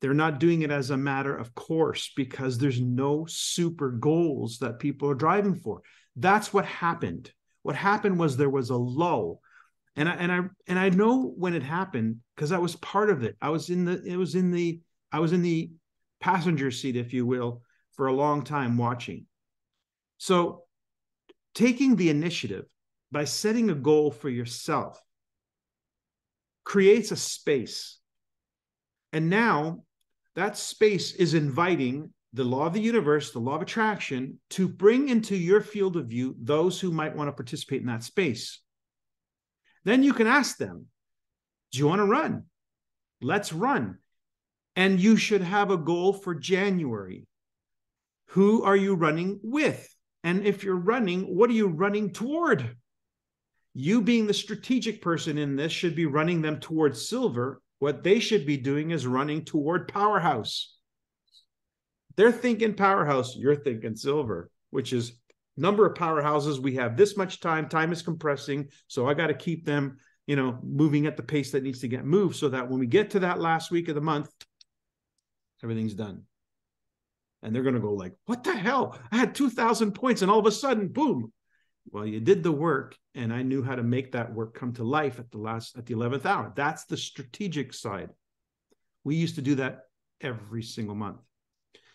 They're not doing it as a matter of course because there's no super goals that people are driving for. That's what happened. What happened was there was a lull. And I know when it happened because I was part of it. I was in the passenger seat, if you will, for a long time watching. So taking the initiative by setting a goal for yourself creates a space. And now that space is inviting the law of the universe, the law of attraction, to bring into your field of view those who might want to participate in that space. Then you can ask them, do you want to run? Let's run. And you should have a goal for January. Who are you running with? And if you're running, what are you running toward? You being the strategic person in this should be running them towards silver. What they should be doing is running toward PowerHouse. They're thinking PowerHouse, you're thinking silver, which is number of PowerHouses. We have this much time. Time is compressing. So I got to keep them, moving at the pace that needs to get moved so that when we get to that last week of the month, everything's done. And they're going to go like, what the hell? I had 2,000 points and all of a sudden, boom. Well, you did the work and I knew how to make that work come to life at the 11th hour. That's the strategic side. We used to do that every single month.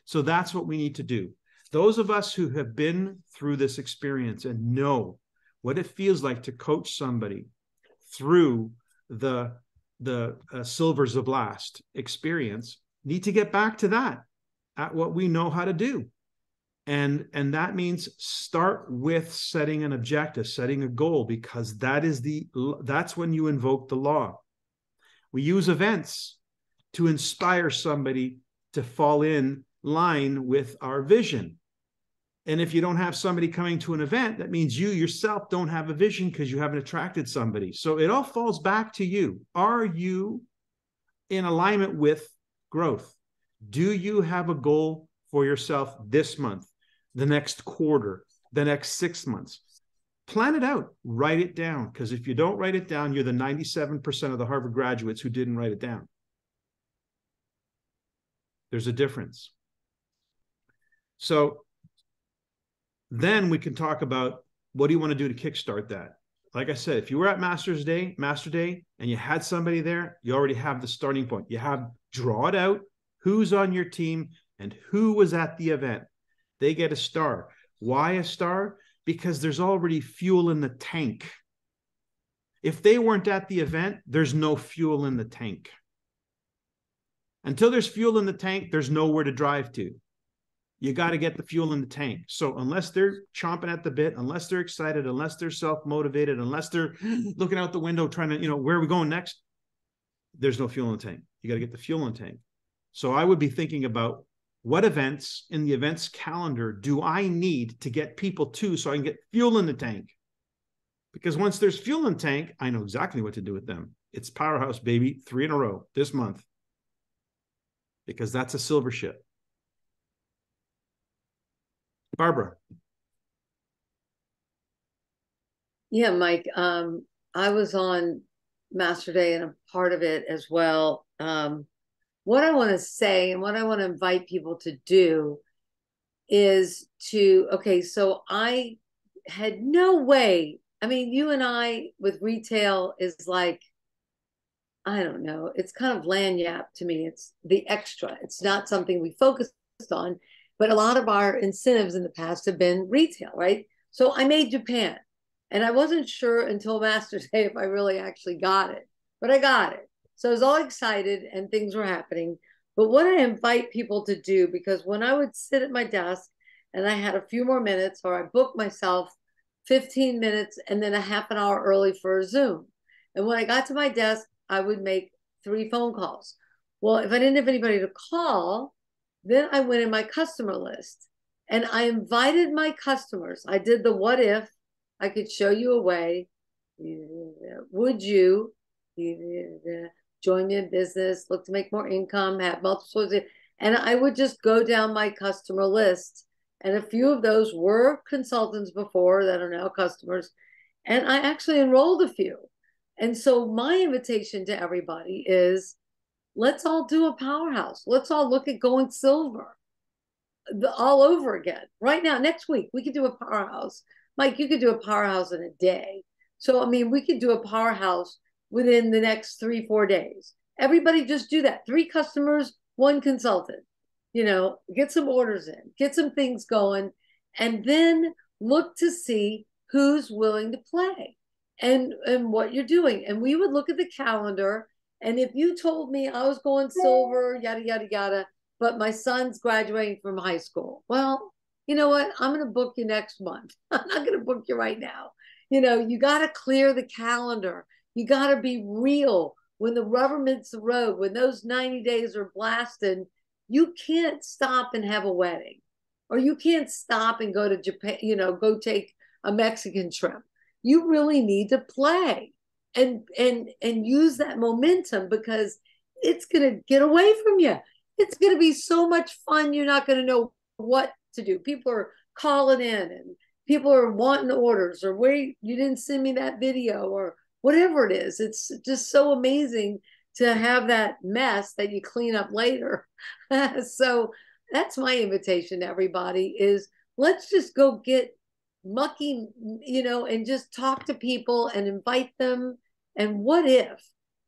So that's what we need to do. Those of us who have been through this experience and know what it feels like to coach somebody through the Silver Zablast experience need to get back to that, at what we know how to do. And that means start with setting an objective, setting a goal, because that's when you invoke the law. We use events to inspire somebody to fall in line with our vision. And if you don't have somebody coming to an event, that means you yourself don't have a vision because you haven't attracted somebody. So it all falls back to you. Are you in alignment with growth? Do you have a goal for yourself this month, the next quarter, the next 6 months? Plan it out, write it down, because if you don't write it down, you're the 97% of the Harvard graduates who didn't write it down. There's a difference. So then we can talk about, what do you want to do to kickstart that? Like I said, if you were at Master Day, and you had somebody there, you already have the starting point. You have, draw it out, who's on your team and who was at the event. They get a star. Why a star? Because there's already fuel in the tank. If they weren't at the event, there's no fuel in the tank. Until there's fuel in the tank, there's nowhere to drive to. You got to get the fuel in the tank. So unless they're chomping at the bit, unless they're excited, unless they're self-motivated, unless they're looking out the window trying to, where are we going next? There's no fuel in the tank. You got to get the fuel in the tank. So I would be thinking about, what events in the events calendar do I need to get people to so I can get fuel in the tank? Because once there's fuel in the tank, I know exactly what to do with them. It's PowerHouse, baby, 3 in a row this month. Because that's a silver ship. Barbara. Yeah, Mike, I was on Master Day and a part of it as well. What I want to say and what I want to invite people to do is so I had no way. I mean, you and I with retail is like, I don't know, it's kind of lagniappe to me. It's the extra. It's not something we focused on, but a lot of our incentives in the past have been retail, right? So I made Japan, and I wasn't sure until Master Day if I really actually got it, but I got it. So I was all excited and things were happening. But what I invite people to do, because when I would sit at my desk and I had a few more minutes, or I booked myself 15 minutes and then a half an hour early for a Zoom. And when I got to my desk, I would make 3 phone calls. Well, if I didn't have anybody to call, then I went in my customer list and I invited my customers. I did the what if. I could show you a way. Would you join me in business, look to make more income, have multiple sources? And I would just go down my customer list. And a few of those were consultants before that are now customers. And I actually enrolled a few. And so my invitation to everybody is, let's all do a PowerHouse. Let's all look at going silver all over again. Right now, next week, we could do a PowerHouse. Mike, you could do a PowerHouse in a day. So, I mean, we could do a PowerHouse within the next 3-4 days. Everybody just do that. 3 customers, 1 consultant. Get some orders in, get some things going, and then look to see who's willing to play and what you're doing. And we would look at the calendar. And if you told me I was going silver, yada, yada, yada, but my son's graduating from high school, well, you know what? I'm going to book you next month. I'm not going to book you right now. You got to clear the calendar. You got to be real. When the rubber meets the road, when those 90 days are blasted, you can't stop and have a wedding, or you can't stop and go to Japan, go take a Mexican trip. You really need to play and use that momentum, because it's going to get away from you. It's going to be so much fun. You're not going to know what to do. People are calling in, and people are wanting orders, or wait, you didn't send me that video, or whatever it is. It's just so amazing to have that mess that you clean up later. So that's my invitation to everybody, is let's just go get mucky, and just talk to people and invite them. And what if?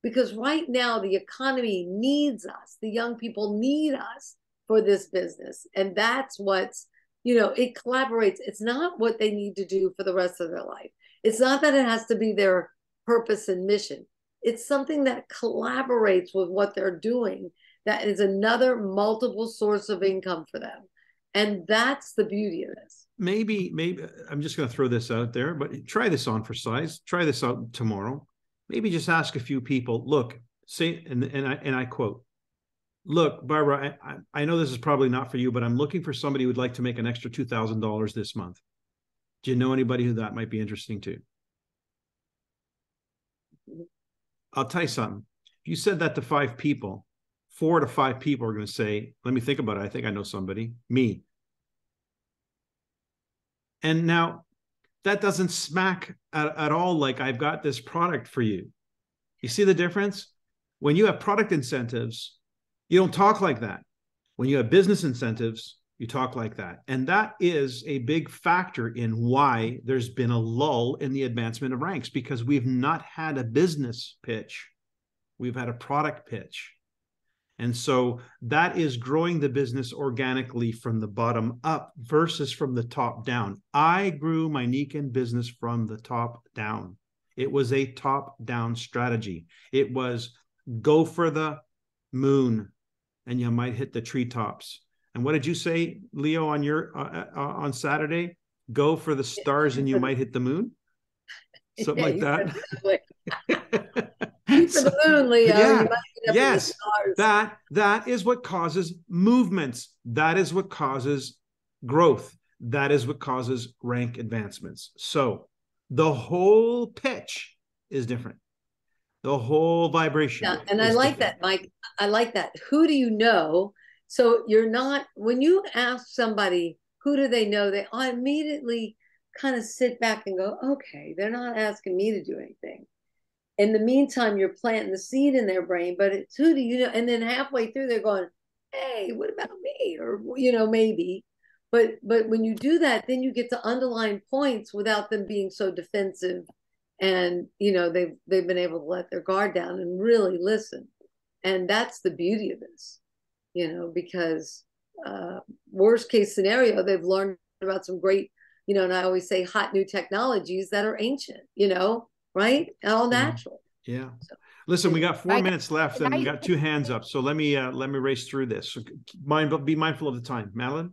Because right now the economy needs us. The young people need us for this business. And that's what's, it collaborates. It's not what they need to do for the rest of their life. It's not that it has to be their purpose and mission. It's something that collaborates with what they're doing. That is another multiple source of income for them. And that's the beauty of this. Maybe I'm just going to throw this out there, but try this on for size. Try this out tomorrow. Maybe just ask a few people, look, say, and I quote, look, Barbara, I know this is probably not for you, but I'm looking for somebody who would like to make an extra $2,000 this month. Do you know anybody who that might be interesting to? I'll tell you something. If you said that to 5 people, 4 to 5 people are going to say, let me think about it. I think I know somebody, me. And now that doesn't smack at all like I've got this product for you. You see the difference? When you have product incentives, you don't talk like that. When you have business incentives, you talk like that. And that is a big factor in why there's been a lull in the advancement of ranks, because we've not had a business pitch. We've had a product pitch. And so that is growing the business organically from the bottom up versus from the top down. I grew my Nikan business from the top down. It was a top-down strategy. It was go for the moon and you might hit the treetops. And what did you say, Leo, on your on Saturday? Go for the stars and you might hit the moon? Something like that. For the moon, Leo. Yeah. Yes. That is what causes movements. That is what causes growth. That is what causes rank advancements. So the whole pitch is different. The whole vibration. Yeah, and I like that, Mike. I like that. Who do you know? So you're not, when you ask somebody, who do they know? They immediately kind of sit back and go, okay, they're not asking me to do anything. In the meantime, you're planting the seed in their brain, but it's who do you know? And then halfway through, they're going, hey, what about me? Or, maybe. But when you do that, then you get to underline points without them being so defensive. And, they've been able to let their guard down and really listen. And that's the beauty of this, because worst case scenario, they've learned about some great, and I always say hot new technologies that are ancient, right? All natural. Yeah. So, listen, we got 4 minutes left and we got 2 hands up. So let me race through this. So be mindful of the time. Madeline?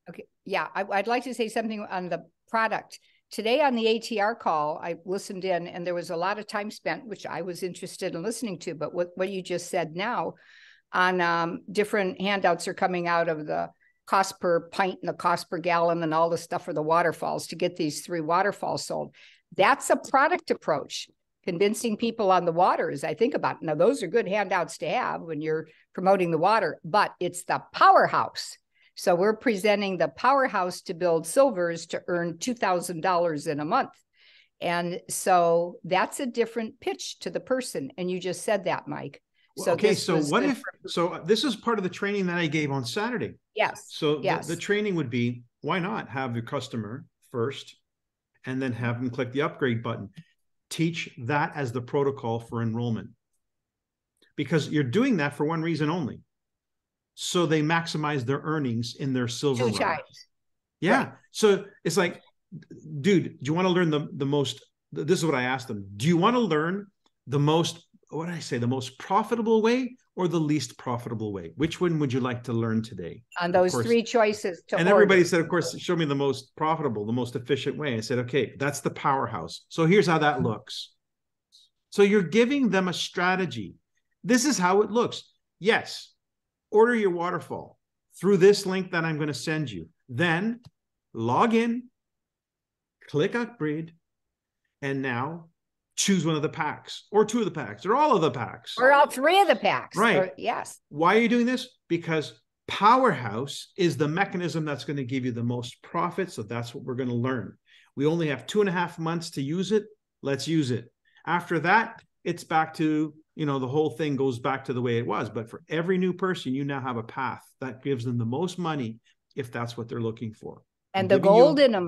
Okay. Yeah. I'd like to say something on the product. Today on the ATR call, I listened in and there was a lot of time spent, which I was interested in listening to, but what you just said now on different handouts are coming out of the cost per pint and the cost per gallon and all the stuff for the waterfalls to get these 3 waterfalls sold. That's a product approach, convincing people on the water as I think about it. Now, those are good handouts to have when you're promoting the water, but it's the PowerHouse. So we're presenting the PowerHouse to build silvers to earn $2,000 in a month. And so that's a different pitch to the person. And you just said that, Mike. So okay, so what if, so this is part of the training that I gave on Saturday. Yes. So yes. The training would be, why not have your customer first and then have them click the upgrade button? Teach that as the protocol for enrollment. Because you're doing that for one reason only. So they maximize their earnings in their silver round. 2 times. Yeah. Right. So it's like, dude, do you want to learn the most, this is what I asked them. Do you want to learn the most, what did I say, the most profitable way or the least profitable way? Which one would you like to learn today? On those 3 choices. And everybody said, of course, show me the most profitable, the most efficient way. I said, okay, that's the PowerHouse. So here's how that looks. So you're giving them a strategy. This is how it looks. Yes, order your waterfall through this link that I'm going to send you. Then log in, click upgrade, and now choose one of the packs or two of the packs or all of the packs. Or all three of the packs. Right. Or, yes. Why are you doing this? Because PowerHouse is the mechanism that's going to give you the most profit. So that's what we're going to learn. We only have 2.5 months to use it. Let's use it. After that, it's back to, you know, the whole thing goes back to the way it was. But for every new person, you now have a path that gives them the most money if that's what they're looking for. And the gold in the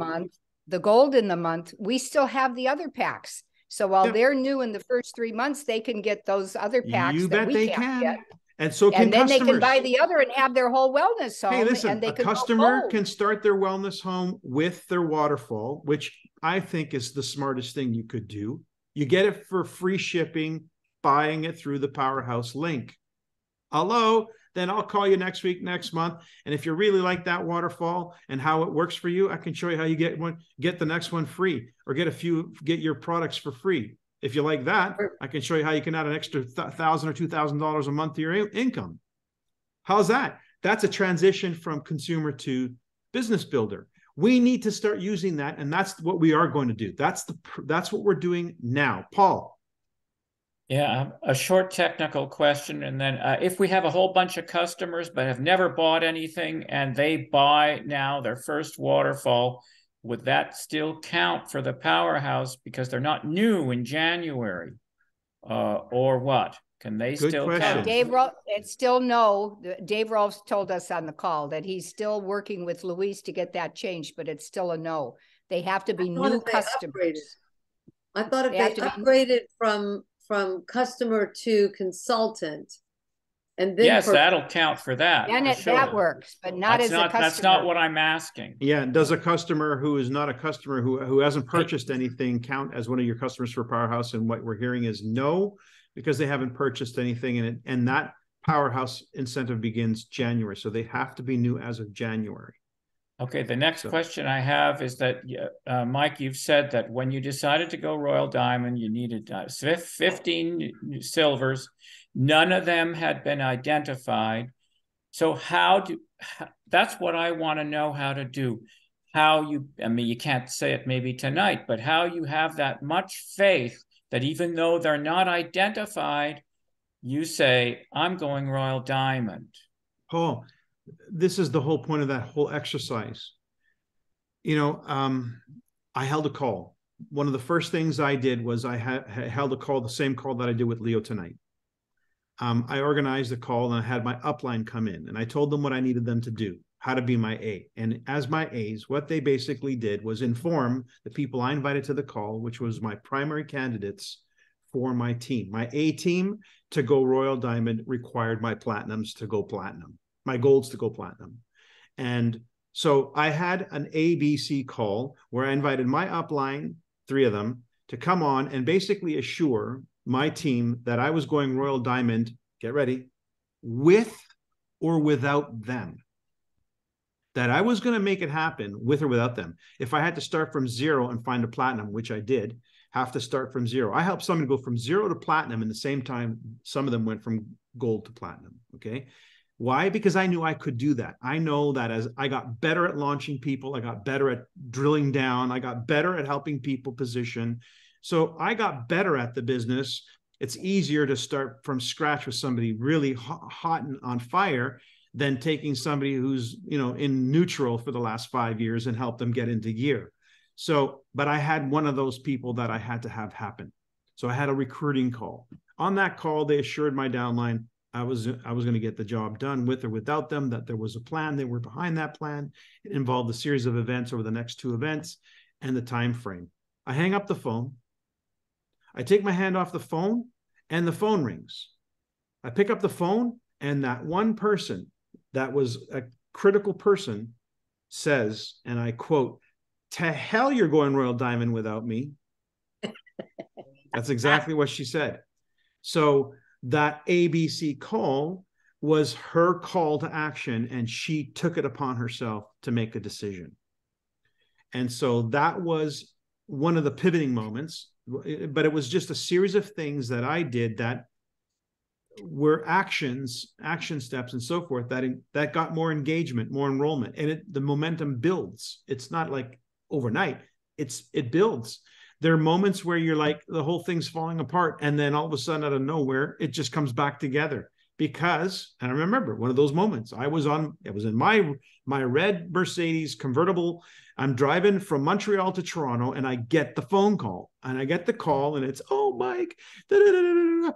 month, we still have the other packs. So while they're new in the first 3 months, they can get those other packs. You bet they can. Get. And so can customers. And then they can buy the other and have their whole wellness home. Hey, listen, and they a can customer can start their wellness home with their waterfall, which I think is the smartest thing you could do. You get it for free shipping, buying it through the PowerHouse link. Hello, then I'll call you next week, next month. And if you really like that waterfall and how it works for you, I can show you how you get the next one free, or get your products for free. If you like that, I can show you how you can add an extra $1,000 or $2,000 a month to your income. How's that? That's a transition from consumer to business builder. We need to start using that, and that's what we are going to do. That's what we're doing now. Paul. Yeah, a short technical question, and then if we have a whole bunch of customers but have never bought anything and they buy now their first waterfall, would that still count for the PowerHouse because they're not new in January, or what? Can they still count? It's still no. Dave Rolfs told us on the call that he's still working with Luis to get that changed, but it's still a no. They have to be new customers. I thought if they upgraded from customer to consultant, and then yes, that'll count for that. And that works, but not as a customer. That's not what I'm asking. Yeah, does a customer who is not a customer who hasn't purchased anything count as one of your customers for PowerHouse? And what we're hearing is no, because they haven't purchased anything, and that PowerHouse incentive begins January, so they have to be new as of January. Okay, the next question I have is that, Mike, you've said that when you decided to go Royal Diamond, you needed 15 silvers. None of them had been identified. So that's what I want to know how to do. I mean, you can't say it maybe tonight, but how you have that much faith that even though they're not identified, you say, I'm going Royal Diamond. Paul, this is the whole point of that whole exercise. You know, I held a call. One of the first things I did was I held a call, the same call that I did with Leo tonight. I organized a call and I had my upline come in, and I told them what I needed them to do, how to be my A. And as my A's, what they basically did was inform the people I invited to the call, which was my primary candidates for my team. My A team to go Royal Diamond required my platinums to go platinum, my golds to go platinum. And so I had an ABC call where I invited my upline, 3 of them, to come on and basically assure my team that I was going Royal Diamond, get ready, with or without them. That I was going to make it happen with or without them. If I had to start from 0 and find a platinum, which I did, have to start from 0. I helped someone go from 0 to platinum in the same time some of them went from gold to platinum, okay? Why? Because I knew I could do that. I know that as I got better at launching people, I got better at drilling down, I got better at helping people position. So I got better at the business. It's easier to start from scratch with somebody really hot and on fire than taking somebody who's, you know, in neutral for the last 5 years and help them get into gear. So, but I had one of those people that I had to have happen. So I had a recruiting call. On that call, they assured my downline I was going to get the job done with or without them, that there was a plan. They were behind that plan. It involved a series of events over the next 2 events and the time frame. I hang up the phone. I take my hand off the phone and the phone rings. I pick up the phone and that one person that was a critical person says, and I quote, "To hell you're going Royal Diamond without me." That's exactly what she said. So that ABC call was her call to action, and she took it upon herself to make a decision. And so that was one of the pivoting moments but it was just a series of things that I did that were action steps and so forth that got more engagement, more enrollment, and the momentum builds. It's not like overnight. It builds. There are moments where you're like, the whole thing's falling apart, and then all of a sudden, out of nowhere, it just comes back together. Because, and I remember one of those moments, it was in my red Mercedes convertible. I'm driving from Montreal to Toronto, and I get the phone call, and it's, oh, Mike. Da, da, da, da, da.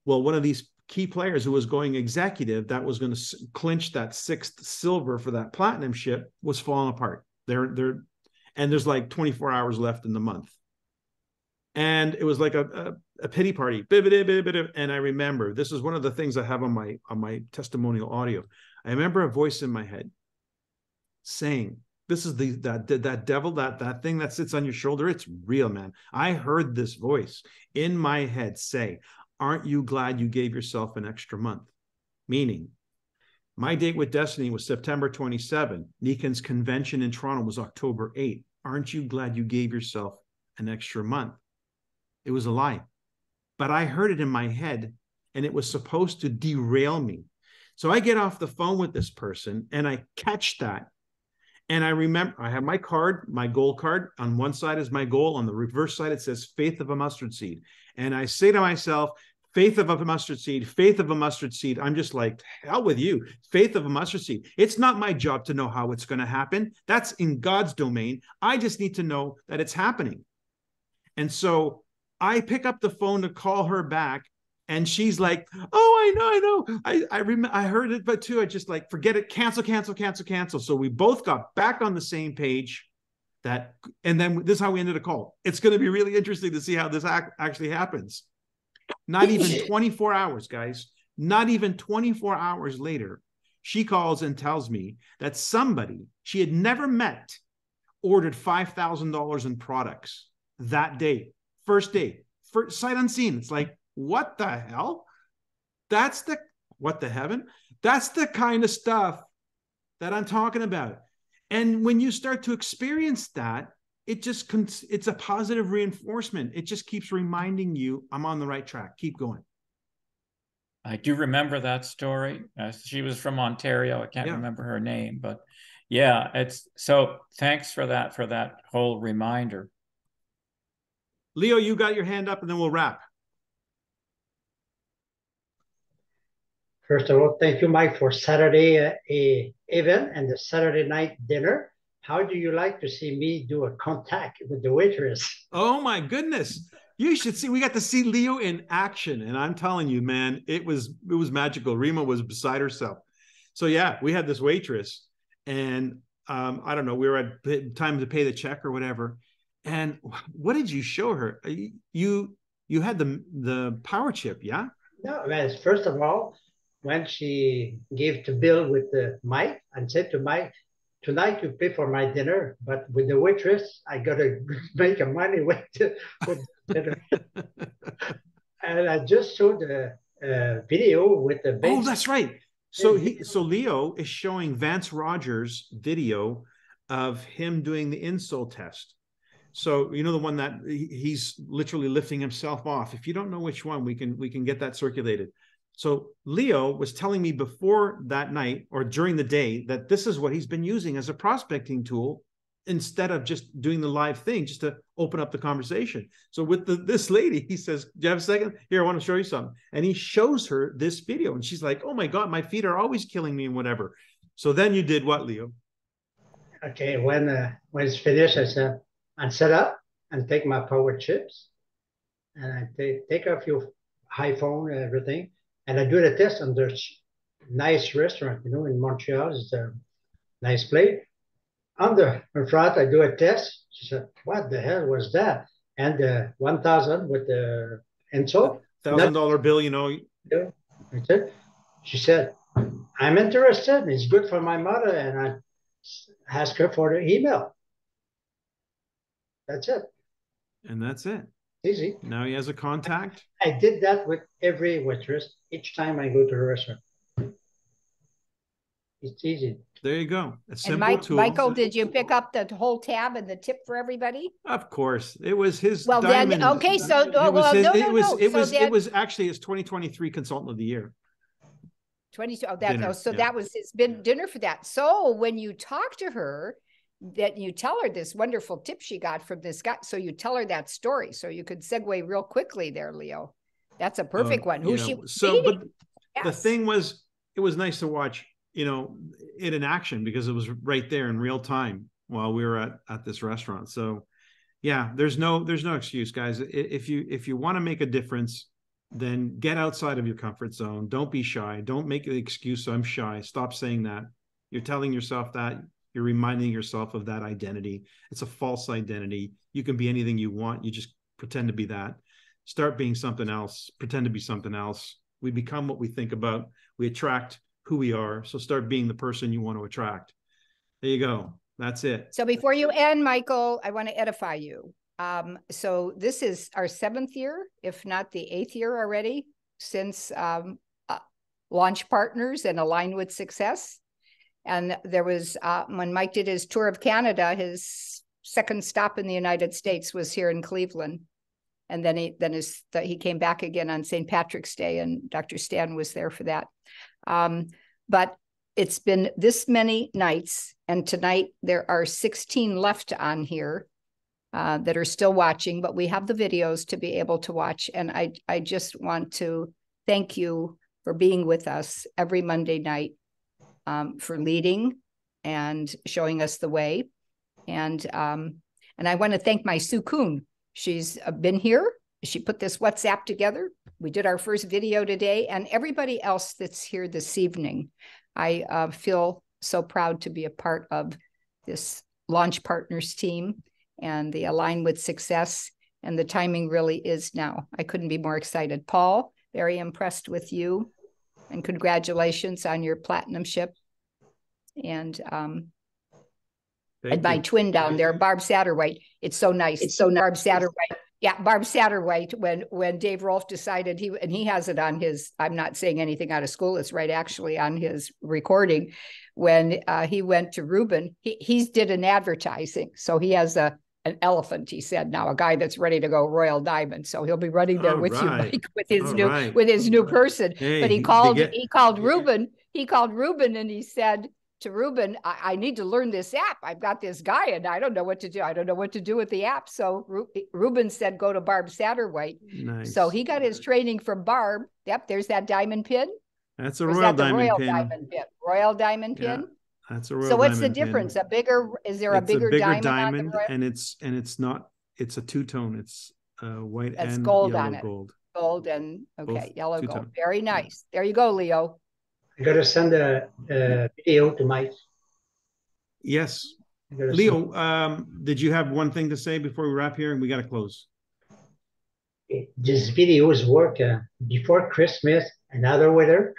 Well, one of these key players who was going executive, that was going to clinch that 6th silver for that platinum ship, was falling apart. And there's like 24 hours left in the month. And it was like a pity party. And I remember, this is one of the things I have on my testimonial audio. I remember a voice in my head saying, this is that devil, that thing that sits on your shoulder. It's real, man. I heard this voice in my head say, aren't you glad you gave yourself an extra month? Meaning, my date with Destiny was September 27. Nikan's convention in Toronto was October 8. Aren't you glad you gave yourself an extra month? It was a lie. But I heard it in my head, and it was supposed to derail me. So I get off the phone with this person, and I catch that. And I remember, I have my card, my goal card. On one side is my goal. On the reverse side, it says faith of a mustard seed. And I say to myself, faith of a mustard seed, faith of a mustard seed. I'm just like, hell with you, faith of a mustard seed. It's not my job to know how it's going to happen. That's in God's domain. I just need to know that it's happening. And so I pick up the phone to call her back, and she's like, oh, I know. I heard it, but too, I just like, forget it, cancel. So we both got back on the same page. And then this is how we ended the call. It's going to be really interesting to see how this actually happens. Not even 24 hours, guys. Not even 24 hours later, she calls and tells me that somebody she had never met ordered $5,000 in products that day. First day, first sight unseen. It's like, what the hell? What the heaven? That's the kind of stuff that I'm talking about. And when you start to experience that, it's a positive reinforcement. It just keeps reminding you, I'm on the right track. Keep going. I do remember that story. She was from Ontario. I can't remember her name, but yeah, so thanks for that whole reminder. Leo, you got your hand up, and then we'll wrap. First of all, thank you, Mike, for Saturday event and the Saturday night dinner. How do you like to see me do a contact with the waitress? Oh my goodness. You should see, we got to see Leo in action. And I'm telling you, man, it was magical. Rima was beside herself. So yeah, we had this waitress, and I don't know, we were at time to pay the check or whatever. And what did you show her? You had the power chip, yeah? No, man, first of all, when she gave the bill with the Mike and said to Mike, tonight you pay for my dinner, but with the waitress, I got to make a money with dinner. And I just showed the video with the base. Oh, that's right. So Leo is showing Vance Rogers' video of him doing the insole test. So, you know, the one that he's literally lifting himself off. If you don't know which one, we can get that circulated. So Leo was telling me before that night or during the day that this is what he's been using as a prospecting tool instead of just doing the live thing, just to open up the conversation. So with this lady, he says, do you have a second? Here, I want to show you something. And he shows her this video, and she's like, oh my God, my feet are always killing me and whatever. So then you did what, Leo? Okay, when it's finished, I said, and set up and take my power chips, and I take a few iPhone, everything, and I do the test on the nice restaurant, you know, in Montreal. It's a nice place. In front, I do a test. She said, what the hell was that? And 1,000 with the insole. $1,000 bill, you know. Yeah, that's it. She said, I'm interested. It's good for my mother. And I asked her for the email. That's it. And that's it. Easy. Now he has a contact. I did that with every waitress each time I go to a restaurant. It's easy. There you go. A And simple tool. Michael, did you pick up the whole tab and the tip for everybody? Of course, it was his Well, diamond. then, okay, so it was actually his 2023 consultant of the year. 22. Oh, Dinner, that was his dinner for that. So when you talk to her, that you tell her this wonderful tip she got from this guy. So you tell her that story. So you could segue real quickly there, Leo. That's a perfect one. Who she was dating. But the thing was, it was nice to watch, it in action, because it was right there in real time while we were at this restaurant. So yeah, there's no excuse, guys. If you want to make a difference, then get outside of your comfort zone. Don't be shy. Don't make the excuse, I'm shy. Stop saying that. You're telling yourself that. You're reminding yourself of that identity. It's a false identity. You can be anything you want. You just pretend to be that. Start being something else. Pretend to be something else. We become what we think about. We attract who we are. So start being the person you want to attract. There you go. That's it. So before you end, Michael, I want to edify you. So this is our 7th year, if not the 8th year already, since Launch Partners and Align with Success. And there was, when Mike did his tour of Canada, his second stop in the United States was here in Cleveland. And then he came back again on St. Patrick's Day, and Dr. Stan was there for that. But it's been this many nights, and tonight there are 16 left on here that are still watching, but we have the videos to be able to watch. And I just want to thank you for being with us every Monday night, for leading and showing us the way. And I want to thank my Sue Kuhn. She's been here. She put this WhatsApp together. We did our first video today, and everybody else that's here this evening. I feel so proud to be a part of this Launch Partners team and the Align with Success. And the timing really is now. I couldn't be more excited. Paul, very impressed with you, and congratulations on your platinumship. And my twin down there, Barb Satterwhite. It's so nice. Barb Satterwhite. Yeah, Barb Satterwhite, when Dave Rolfe decided he has it on his, I'm not saying anything out of school, it's right actually on his recording, when he went to Ruben, he did an advertising. So he has an elephant, he said, now a guy that's ready to go Royal Diamond. So he'll be running there with you, Mike, with his new person. Hey, but he called Ruben and he said to Ruben, I need to learn this app. I've got this guy and I don't know what to do. I don't know what to do with the app. So Ruben said, go to Barb Satterwhite. Nice. So he got his training from Barb. Yep, there's that diamond pin. That's a Royal Diamond pin. Royal Diamond pin. Yeah, that's a Royal Diamond pin. So what's the difference? Is there a bigger diamond and it's not, it's a two-tone. It's white and gold yellow on it. Gold. Gold and yellow two-tone. Gold. Very nice. There you go, Leo. I got to send a video to Mike. Yes. Leo, did you have one thing to say before we wrap here? And we got to close. This video is work before Christmas, another weather,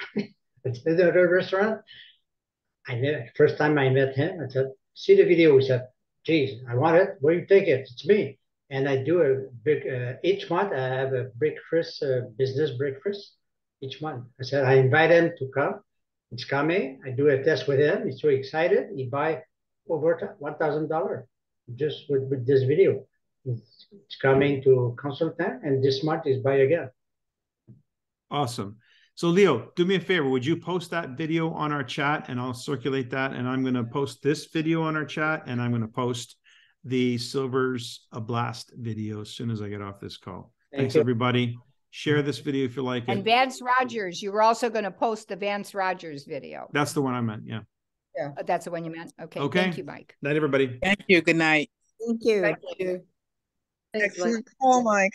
at another restaurant. First time I met him, I said, see the video. He said, geez, I want it. Where you take it? It's me. And I do a big, each month I have a breakfast, business breakfast each month. I said, I invite him to come. It's coming. I do a test with him. He's so excited. He buy over $1,000 just with this video. It's coming to consultant, and this month is buy again. Awesome. So Leo, do me a favor. Would you post that video on our chat, and I'll circulate that. And I'm going to post this video on our chat, and I'm going to post the Silvers a Blast video as soon as I get off this call. Thanks, everybody. Share this video if you like it. And Vance Rogers, you were also going to post the Vance Rogers video. That's the one I meant. Yeah. Yeah. That's the one you meant. Okay. Thank you, Mike. Night, everybody. Thank you. Good night. Thank you. Thank you. Thanks, Excellent call, Mike.